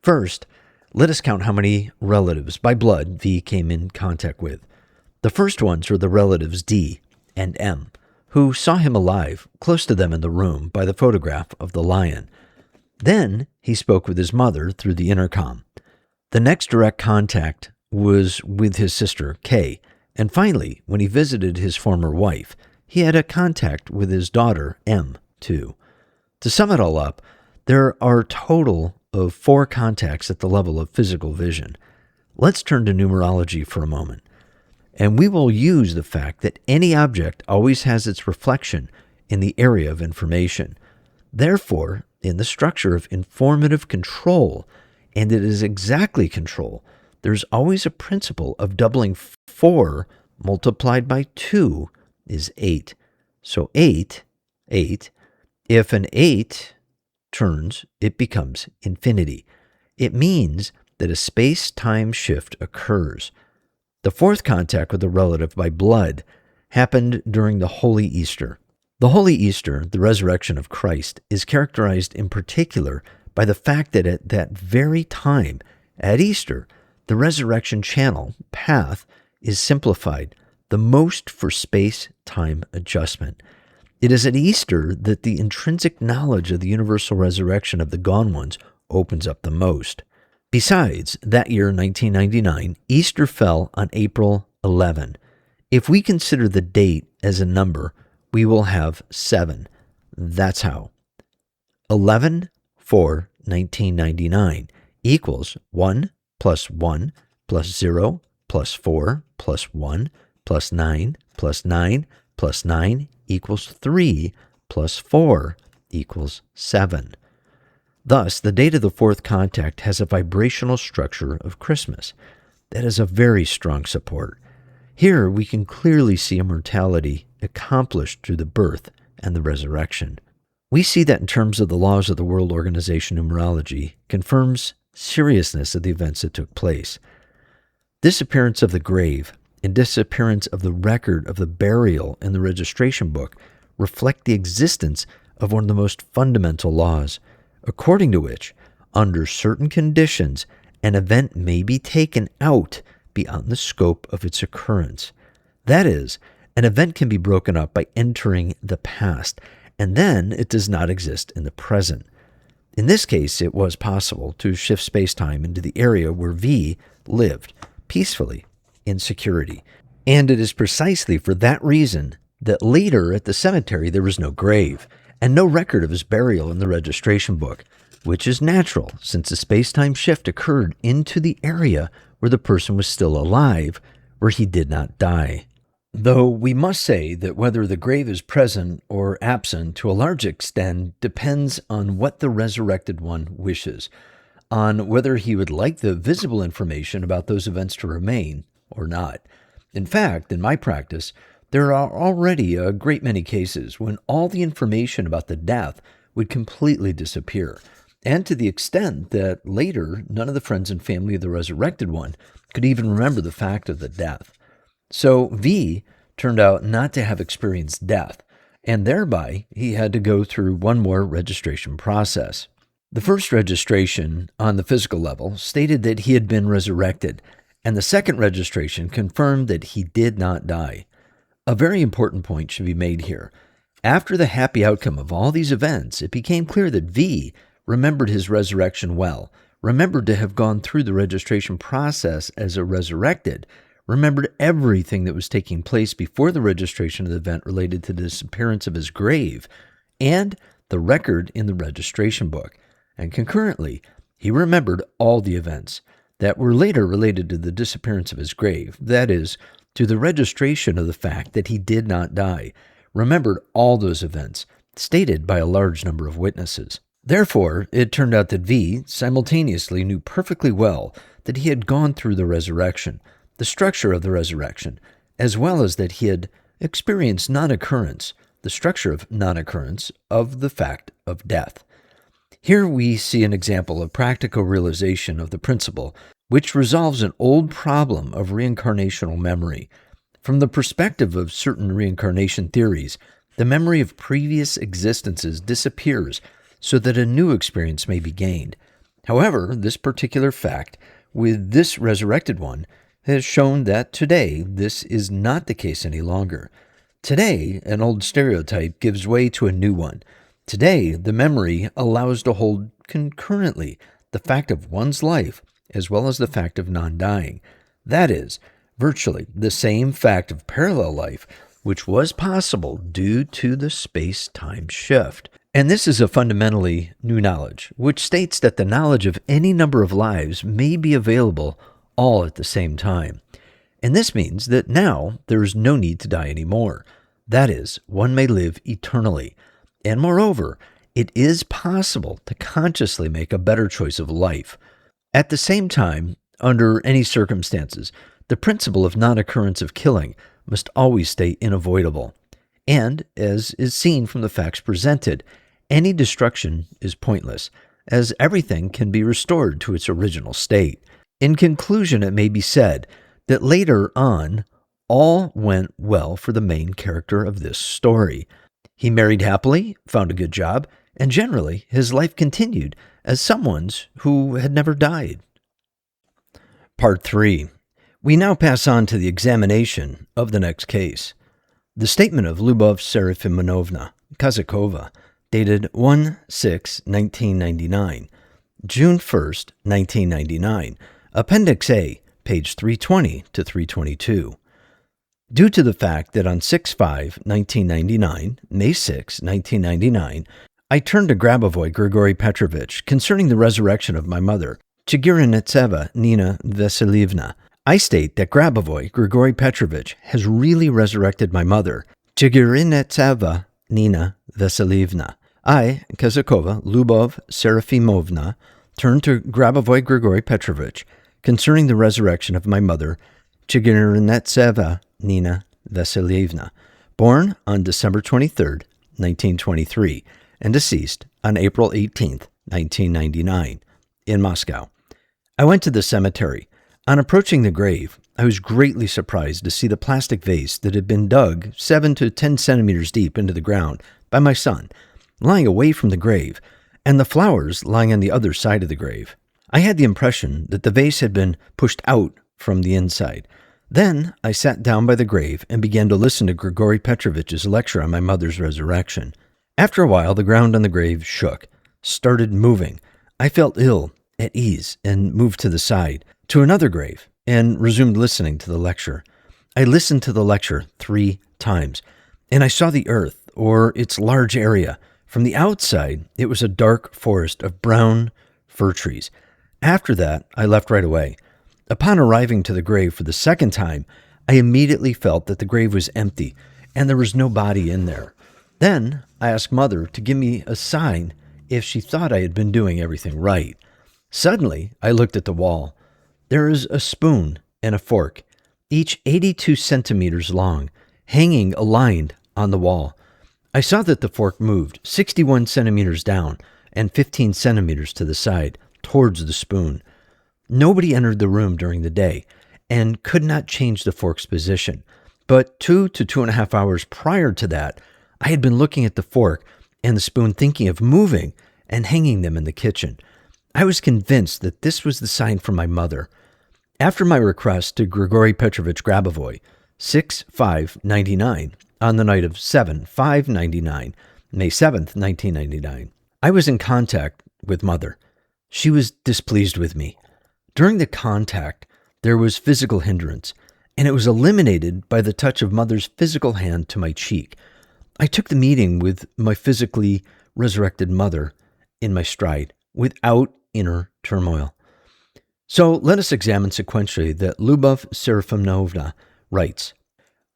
First, let us count how many relatives by blood V came in contact with. The first ones were the relatives D and M, who saw him alive, close to them in the room by the photograph of the lion. Then he spoke with his mother through the intercom. The next direct contact was with his sister K, and finally, when he visited his former wife, he had a contact with his daughter M too. To sum it all up, there are a total of 4 contacts at the level of physical vision. Let's turn to numerology for a moment. and we will use the fact that any object always has its reflection in the area of information. Therefore, in the structure of informative control, and it is exactly control, there's always a principle of doubling 4 multiplied by 2 is 8. So 8, if an 8 turns, it becomes infinity. It means that a space-time shift occurs. The fourth contact with a relative by blood happened during the Holy Easter. The Holy Easter, the resurrection of Christ, is characterized in particular by the fact that at that very time, at Easter, the resurrection channel, path, is simplified, the most for space-time adjustment. It is at Easter that the intrinsic knowledge of the universal resurrection of the gone ones opens up the most. Besides, that year, 1999, Easter fell on April 11. If we consider the date as a number, we will have 7. That's how. 11/4/1999 equals 1 plus 1 plus 0 plus 4 plus 1 plus 9 plus 9 plus 9 equals 3 plus 4 equals 7. Thus, the date of the fourth contact has a vibrational structure of Christmas. That is a very strong support. Here we can clearly see immortality accomplished through the birth and the resurrection. We see that in terms of the laws of the World Organization numerology confirms seriousness of the events that took place. Disappearance of the grave and disappearance of the record of the burial in the registration book reflect the existence of one of the most fundamental laws, according to which, under certain conditions, an event may be taken out beyond the scope of its occurrence. That is, an event can be broken up by entering the past, and then it does not exist in the present. In this case, it was possible to shift space-time into the area where V lived, peacefully, in security. And it is precisely for that reason that later at the cemetery there was no grave, and no record of his burial in the registration book, which is natural since the space-time shift occurred into the area where the person was still alive, where he did not die. Though we must say that whether the grave is present or absent to a large extent depends on what the resurrected one wishes, on whether he would like the visible information about those events to remain or not. In fact, in my practice, there are already a great many cases when all the information about the death would completely disappear, and to the extent that later none of the friends and family of the resurrected one could even remember the fact of the death. So V turned out not to have experienced death, and thereby he had to go through one more registration process. The first registration on the physical level stated that he had been resurrected, and the second registration confirmed that he did not die. A very important point should be made here. After the happy outcome of all these events, it became clear that V remembered his resurrection well, remembered to have gone through the registration process as a resurrected, remembered everything that was taking place before the registration of the event related to the disappearance of his grave, and the record in the registration book. And concurrently, he remembered all the events that were later related to the disappearance of his grave, that is, to the registration of the fact that he did not die, remembered all those events, stated by a large number of witnesses. Therefore, it turned out that V simultaneously knew perfectly well that he had gone through the resurrection, the structure of the resurrection, as well as that he had experienced non-occurrence, the structure of non-occurrence of the fact of death. Here we see an example of practical realization of the principle, which resolves an old problem of reincarnational memory. From the perspective of certain reincarnation theories, the memory of previous existences disappears so that a new experience may be gained. However, this particular fact, with this resurrected one, has shown that today this is not the case any longer. Today, an old stereotype gives way to a new one. Today, the memory allows to hold concurrently the fact of one's life as well as the fact of non-dying. That is, virtually the same fact of parallel life, which was possible due to the space-time shift. And this is a fundamentally new knowledge, which states that the knowledge of any number of lives may be available all at the same time. And this means that now there is no need to die anymore. That is, one may live eternally. And moreover, it is possible to consciously make a better choice of life. At the same time, under any circumstances, the principle of non-occurrence of killing must always stay unavoidable. And, as is seen from the facts presented, any destruction is pointless, as everything can be restored to its original state. In conclusion, it may be said that later on, all went well for the main character of this story. He married happily, found a good job, and generally his life continued as someone's who had never died. Part 3. We now pass on to the examination of the next case. The statement of Lyubov Serafimovna Kazakova, dated 1/6/1999, June 1st, 1999, Appendix A, page 320 to 322. Due to the fact that on 6/5/1999, May 6, 1999, I turned to Grabovoi Grigori Petrovich concerning the resurrection of my mother, Chigirinetseva Nina Vasilievna. I state that Grabovoi Grigori Petrovich has really resurrected my mother, Chigirinetseva Nina Vasilievna. I, Kazakova Lyubov Serafimovna, turned to Grabovoi Grigori Petrovich concerning the resurrection of my mother, Chigirinetseva Nina Vasilievna, born on December 23, 1923, and deceased on April 18, 1999, in Moscow. I went to the cemetery. On approaching the grave, I was greatly surprised to see the plastic vase that had been dug 7 to 10 centimeters deep into the ground by my son, lying away from the grave, and the flowers lying on the other side of the grave. I had the impression that the vase had been pushed out from the inside. Then I sat down by the grave and began to listen to Grigori Petrovich's lecture on my mother's resurrection. After a while, the ground on the grave shook, started moving. I felt ill, at ease, and moved to the side, to another grave, and resumed listening to the lecture. I listened to the lecture 3 times, and I saw the earth, or its large area. From the outside, it was a dark forest of brown fir trees. After that, I left right away. Upon arriving to the grave for the second time, I immediately felt that the grave was empty, and there was no body in there. Then I asked Mother to give me a sign if she thought I had been doing everything right. Suddenly, I looked at the wall. There is a spoon and a fork, each 82 centimeters long, hanging aligned on the wall. I saw that the fork moved 61 centimeters down and 15 centimeters to the side, towards the spoon. Nobody entered the room during the day and could not change the fork's position. But 2 to 2.5 hours prior to that, I had been looking at the fork and the spoon thinking of moving and hanging them in the kitchen. I was convinced that this was the sign from my mother. After my request to Grigori Petrovich Grabovoi, 6/5/99, on the night of 7/5/99, May 7th, 1999, I was in contact with Mother. She was displeased with me. During the contact, there was physical hindrance, and it was eliminated by the touch of Mother's physical hand to my cheek. I took the meeting with my physically resurrected mother in my stride, without inner turmoil. So let us examine sequentially that Lyubov Serafimovna writes.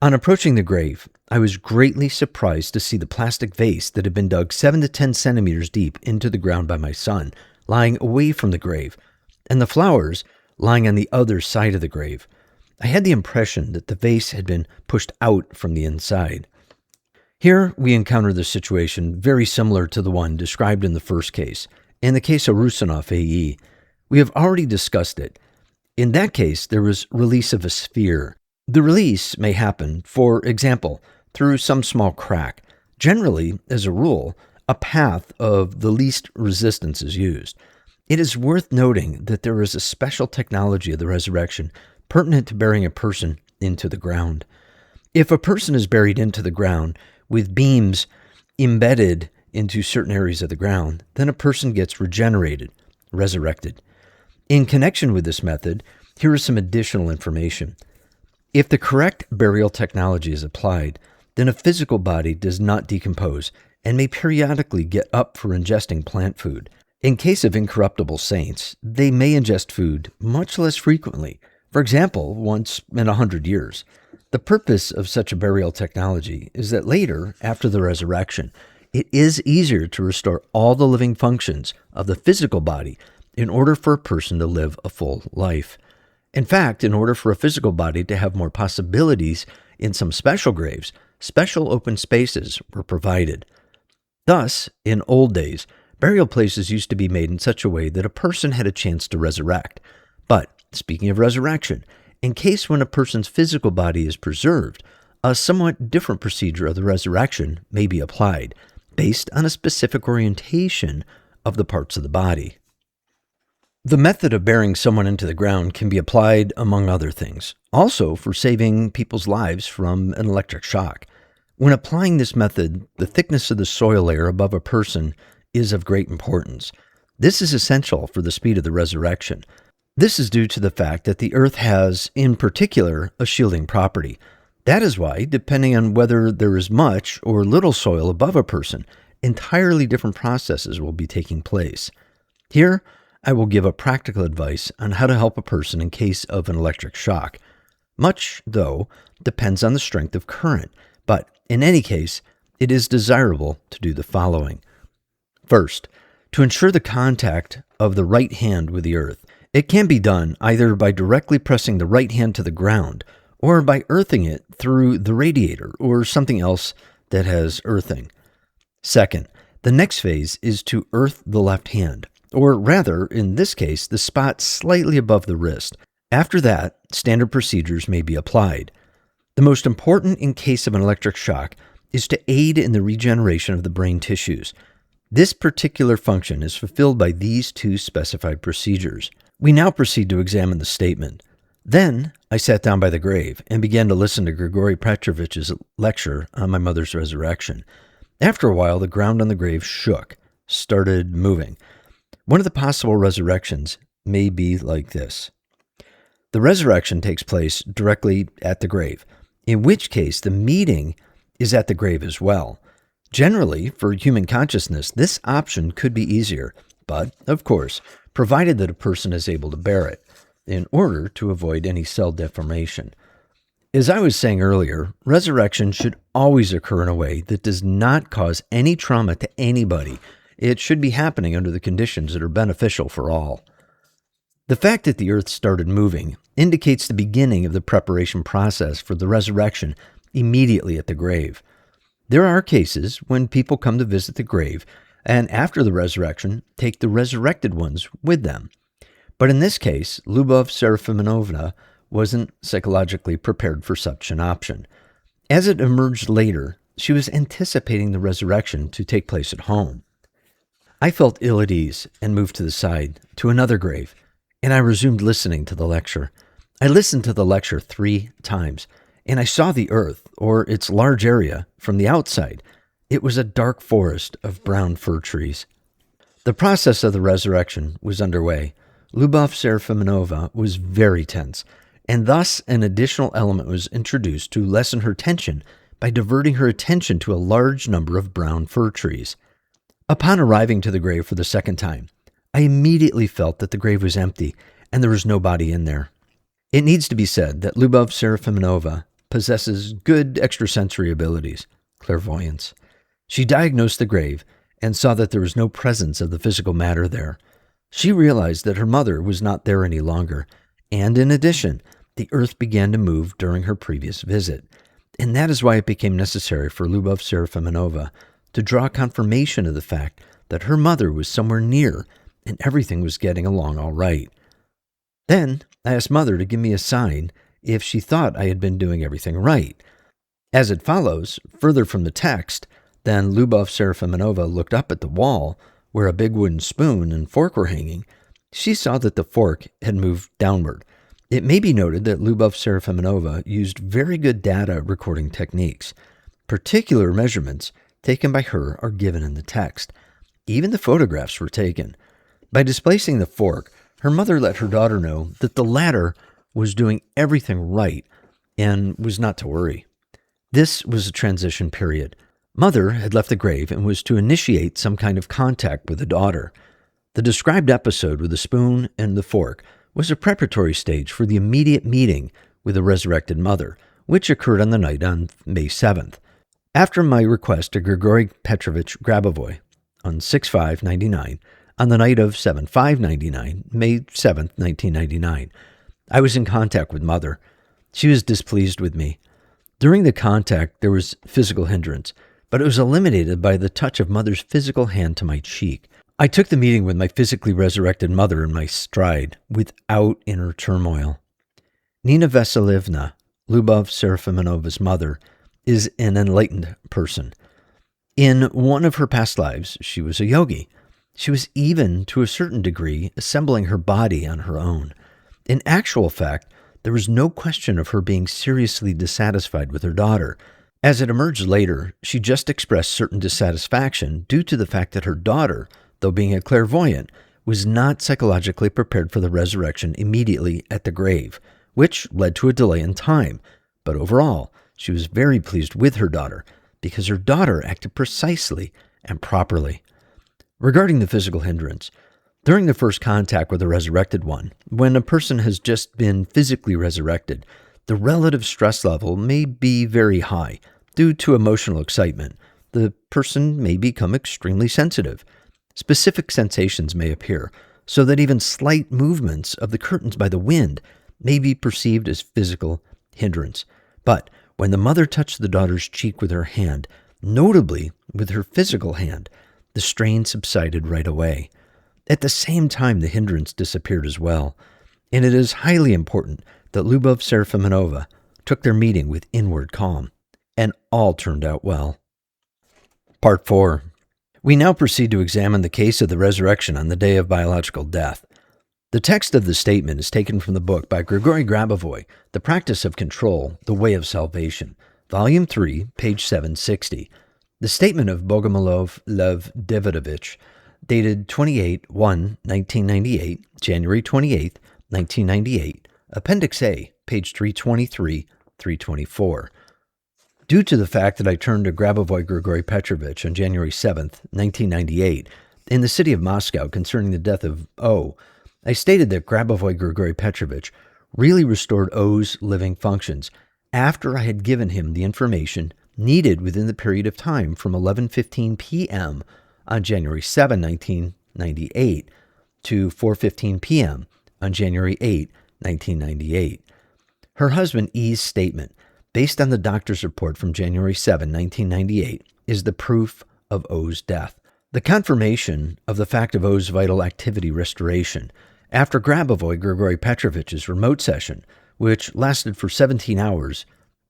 On approaching the grave, I was greatly surprised to see the plastic vase that had been dug 7 to 10 centimeters deep into the ground by my son, lying away from the grave, and the flowers lying on the other side of the grave. I had the impression that the vase had been pushed out from the inside. Here we encounter the situation very similar to the one described in the first case, in the case of Rusanov A.E. We have already discussed it. In that case, there was release of a sphere. The release may happen, for example, through some small crack. Generally, as a rule, a path of the least resistance is used. It is worth noting that there is a special technology of the resurrection pertinent to burying a person into the ground. If a person is buried into the ground with beams embedded into certain areas of the ground, then a person gets regenerated, resurrected. In connection with this method, here is some additional information. If the correct burial technology is applied, then a physical body does not decompose and may periodically get up for ingesting plant food. In case of incorruptible saints, they may ingest food much less frequently, For example, once in 100 years. The purpose of such a burial technology is that later, after the resurrection, it is easier to restore all the living functions of the physical body in order for a person to live a full life. In fact, in order for a physical body to have more possibilities in some special graves, special open spaces were provided. Thus, in old days, burial places used to be made in such a way that a person had a chance to resurrect. But, speaking of resurrection, in case when a person's physical body is preserved, a somewhat different procedure of the resurrection may be applied, based on a specific orientation of the parts of the body. The method of burying someone into the ground can be applied, among other things, also for saving people's lives from an electric shock. When applying this method, the thickness of the soil layer above a person is of great importance. This is essential for the speed of the resurrection. This is due to the fact that the earth has, in particular, a shielding property. That is why, depending on whether there is much or little soil above a person, entirely different processes will be taking place. Here, I will give a practical advice on how to help a person in case of an electric shock. Much, though, depends on the strength of current, but in any case, it is desirable to do the following. First, to ensure the contact of the right hand with the earth. It can be done either by directly pressing the right hand to the ground or by earthing it through the radiator or something else that has earthing. Second, the next phase is to earth the left hand, or rather, in this case, the spot slightly above the wrist. After that, standard procedures may be applied. The most important in case of an electric shock is to aid in the regeneration of the brain tissues. This particular function is fulfilled by these two specified procedures. We now proceed to examine the statement. Then I sat down by the grave and began to listen to Grigori Petrovich's lecture on my mother's resurrection. After a while, the ground on the grave shook, started moving. One of the possible resurrections may be like this. The resurrection takes place directly at the grave, in which case the meeting is at the grave as well. Generally, for human consciousness, this option could be easier, but, of course, provided that a person is able to bear it, in order to avoid any cell deformation. As I was saying earlier, resurrection should always occur in a way that does not cause any trauma to anybody. It should be happening under the conditions that are beneficial for all. The fact that the earth started moving indicates the beginning of the preparation process for the resurrection immediately at the grave. There are cases when people come to visit the grave and after the resurrection take the resurrected ones with them. But in this case, Lyubov Serafimovna wasn't psychologically prepared for such an option. As it emerged later, she was anticipating the resurrection to take place at home. I felt ill at ease and moved to the side, to another grave, and I resumed listening to the lecture. I listened to the lecture 3 times, and I saw the earth, or its large area, from the outside. It was a dark forest of brown fir trees. The process of the resurrection was underway. Lyubov Serafimovna was very tense, and thus an additional element was introduced to lessen her tension by diverting her attention to a large number of brown fir trees. Upon arriving to the grave for the second time, I immediately felt that the grave was empty and there was no body in there. It needs to be said that Lyubov Serafimovna possesses good extrasensory abilities, clairvoyance. She diagnosed the grave and saw that there was no presence of the physical matter there. She realized that her mother was not there any longer, and in addition, the earth began to move during her previous visit, and that is why it became necessary for Lyubov Serafimovna to draw confirmation of the fact that her mother was somewhere near and everything was getting along all right. Then I asked Mother to give me a sign if she thought I had been doing everything right. As it follows, further from the text, then Lyubov Serafimovna looked up at the wall where a big wooden spoon and fork were hanging. She saw that the fork had moved downward. It may be noted that Lyubov Serafimovna used very good data recording techniques. Particular measurements taken by her are given in the text. Even the photographs were taken. By displacing the fork, her mother let her daughter know that the latter was doing everything right and was not to worry. This was a transition period. Mother had left the grave and was to initiate some kind of contact with the daughter. The described episode with the spoon and the fork was a preparatory stage for the immediate meeting with the resurrected mother, which occurred on the night on May 7th. After my request to Grigori Petrovich Grabovoi on 6/5/99, on the night of 7/5/99, May 7th, 1999, I was in contact with Mother. She was displeased with me. During the contact, there was physical hindrance, but it was eliminated by the touch of Mother's physical hand to my cheek. I took the meeting with my physically resurrected mother in my stride, without inner turmoil. Nina Vasilievna, Lyubov Serafimonova's mother, is an enlightened person. In one of her past lives, she was a yogi. She was even, to a certain degree, assembling her body on her own. In actual fact, there was no question of her being seriously dissatisfied with her daughter. As it emerged later, she just expressed certain dissatisfaction due to the fact that her daughter, though being a clairvoyant, was not psychologically prepared for the resurrection immediately at the grave, which led to a delay in time. But overall, she was very pleased with her daughter because her daughter acted precisely and properly. Regarding the physical hindrance, during the first contact with the resurrected one, when a person has just been physically resurrected, the relative stress level may be very high due to emotional excitement. The person may become extremely sensitive. Specific sensations may appear, so that even slight movements of the curtains by the wind may be perceived as physical hindrance. But when the mother touched the daughter's cheek with her hand, notably with her physical hand, the strain subsided right away. At the same time, the hindrance disappeared as well. And it is highly important that Lyubov Serafimonova took their meeting with inward calm. And all turned out well. Part 4. We now proceed to examine the case of the resurrection on the day of biological death. The text of the statement is taken from the book by Grigori Grabovoi, The Practice of Control, The Way of Salvation, Volume 3, page 760. The statement of Bogomolov Lev Davidovich, dated 28/1/1998, January 28, 1998, Appendix A, page 323, 324. Due to the fact that I turned to Grabovoi Grigori Petrovich on January 7th, 1998, in the city of Moscow concerning the death of O, I stated that Grabovoi Grigori Petrovich really restored O's living functions after I had given him the information needed within the period of time from 11:15 p.m. on January 7, 1998 to 4:15 p.m. on January 8, 1998. Her husband E's statement, based on the doctor's report from January 7, 1998, is the proof of O's death. The confirmation of the fact of O's vital activity restoration after Grabovoi Grigori Petrovich's remote session, which lasted for 17 hours,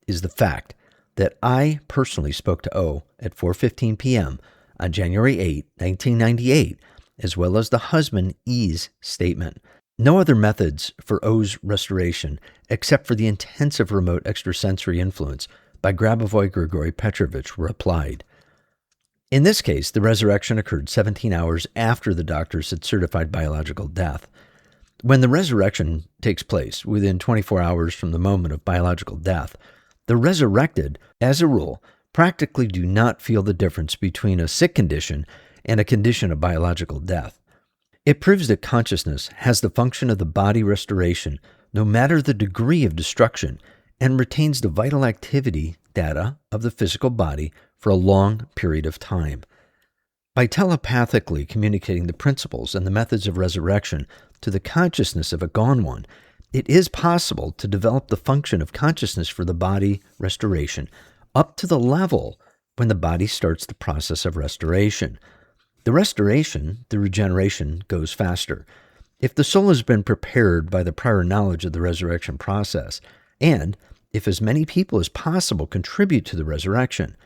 is the fact that I personally spoke to O at 4:15 p.m. on January 8, 1998, as well as the husband E's statement. No other methods for O's restoration except for the intensive remote extrasensory influence by Grabovoi Grigori Petrovich were applied. In this case, the resurrection occurred 17 hours after the doctors had certified biological death. When the resurrection takes place within 24 hours from the moment of biological death, the resurrected, as a rule, practically do not feel the difference between a sick condition and a condition of biological death. It proves that consciousness has the function of the body restoration no matter the degree of destruction and retains the vital activity data of the physical body for a long period of time. By telepathically communicating the principles and the methods of resurrection to the consciousness of a gone one, it is possible to develop the function of consciousness for the body restoration up to the level when the body starts the process of restoration. The restoration, the regeneration, goes faster if the soul has been prepared by the prior knowledge of the resurrection process, and if as many people as possible contribute to the resurrection.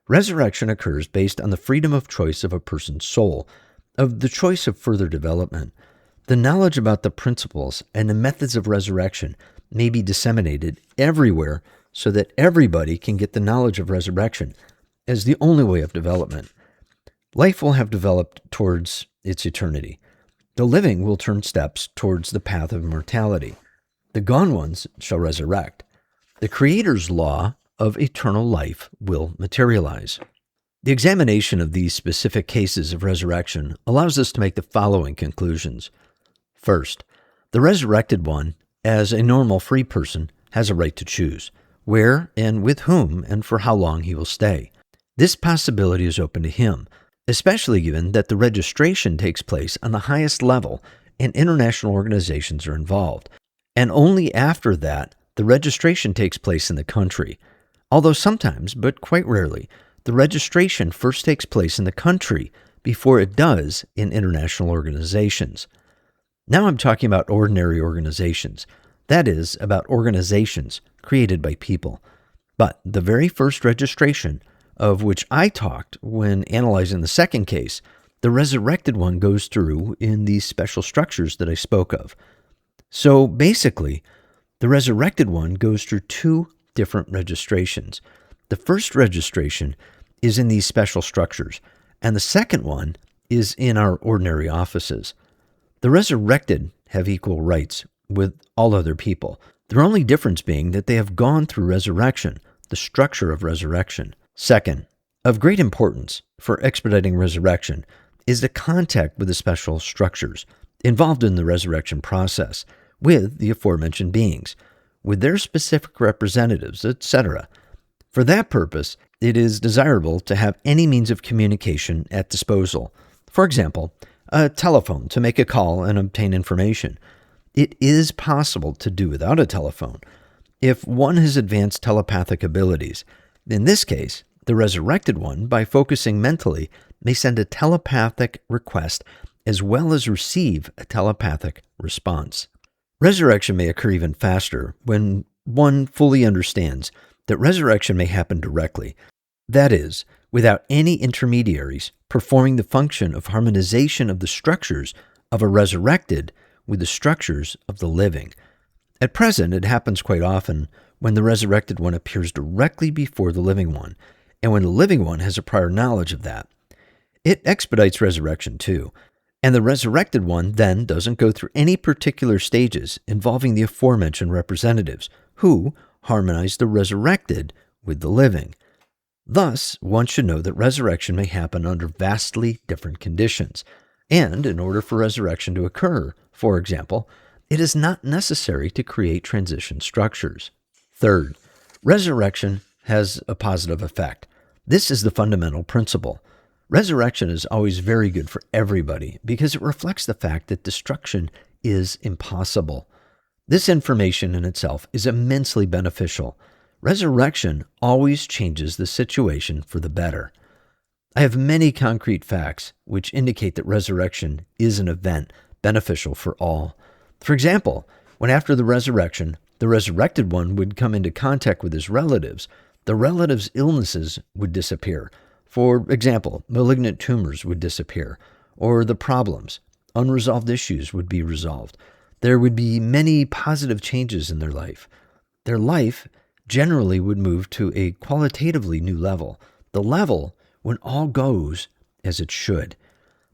Resurrection occurs based on the freedom of choice of a person's soul, of the choice of further development. The knowledge about the principles and the methods of resurrection may be disseminated everywhere so that everybody can get the knowledge of resurrection as the only way of development. Life will have developed towards its eternity. The living will turn steps towards the path of immortality. The gone ones shall resurrect. The Creator's law of eternal life will materialize. The examination of these specific cases of resurrection allows us to make the following conclusions. First, The resurrected one, as a normal free person, has a right to choose where and with whom and for how long he will stay. This possibility is open to him, especially given that the registration takes place on the highest level and international organizations are involved. And only after that, the registration takes place in the country. Although sometimes, but quite rarely, the registration first takes place in the country before it does in international organizations. Now I'm talking about ordinary organizations. That is, about organizations created by people. But the very first registration, of which I talked when analyzing the second case, the resurrected one goes through in these special structures that I spoke of. So basically, the resurrected one goes through two different registrations. The first registration is in these special structures, and the second one is in our ordinary offices. The resurrected have equal rights with all other people. Their only difference being that they have gone through resurrection, the structure of resurrection. Second, of great importance for expediting resurrection is the contact with the special structures involved in the resurrection process with the aforementioned beings, with their specific representatives, etc. For that purpose, it is desirable to have any means of communication at disposal. For example, a telephone to make a call and obtain information. It is possible to do without a telephone if one has advanced telepathic abilities. In this case, the resurrected one, by focusing mentally, may send a telepathic request as well as receive a telepathic response. Resurrection may occur even faster when one fully understands that resurrection may happen directly. That is, without any intermediaries performing the function of harmonization of the structures of a resurrected with the structures of the living. At present, it happens quite often when the resurrected one appears directly before the living one, and when the living one has a prior knowledge of that. It expedites resurrection too, and the resurrected one then doesn't go through any particular stages involving the aforementioned representatives, who harmonize the resurrected with the living. Thus, one should know that resurrection may happen under vastly different conditions, and in order for resurrection to occur, for example, it is not necessary to create transition structures. Third, resurrection has a positive effect. This is the fundamental principle. Resurrection is always very good for everybody because it reflects the fact that destruction is impossible. This information in itself is immensely beneficial. Resurrection always changes the situation for the better. I have many concrete facts which indicate that resurrection is an event beneficial for all. For example, when after the resurrection, the resurrected one would come into contact with his relatives, the relatives' illnesses would disappear. For example, malignant tumors would disappear, or the problems, unresolved issues would be resolved. There would be many positive changes in their life. Their life generally would move to a qualitatively new level, the level when all goes as it should.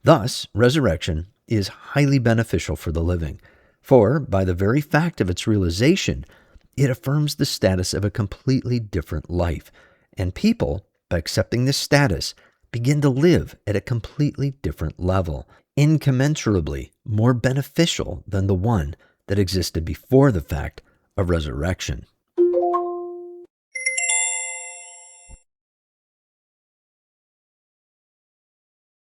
Thus, resurrection is highly beneficial for the living, for by the very fact of its realization, it affirms the status of a completely different life, and people, by accepting this status, begin to live at a completely different level, incommensurably more beneficial than the one that existed before the fact of resurrection.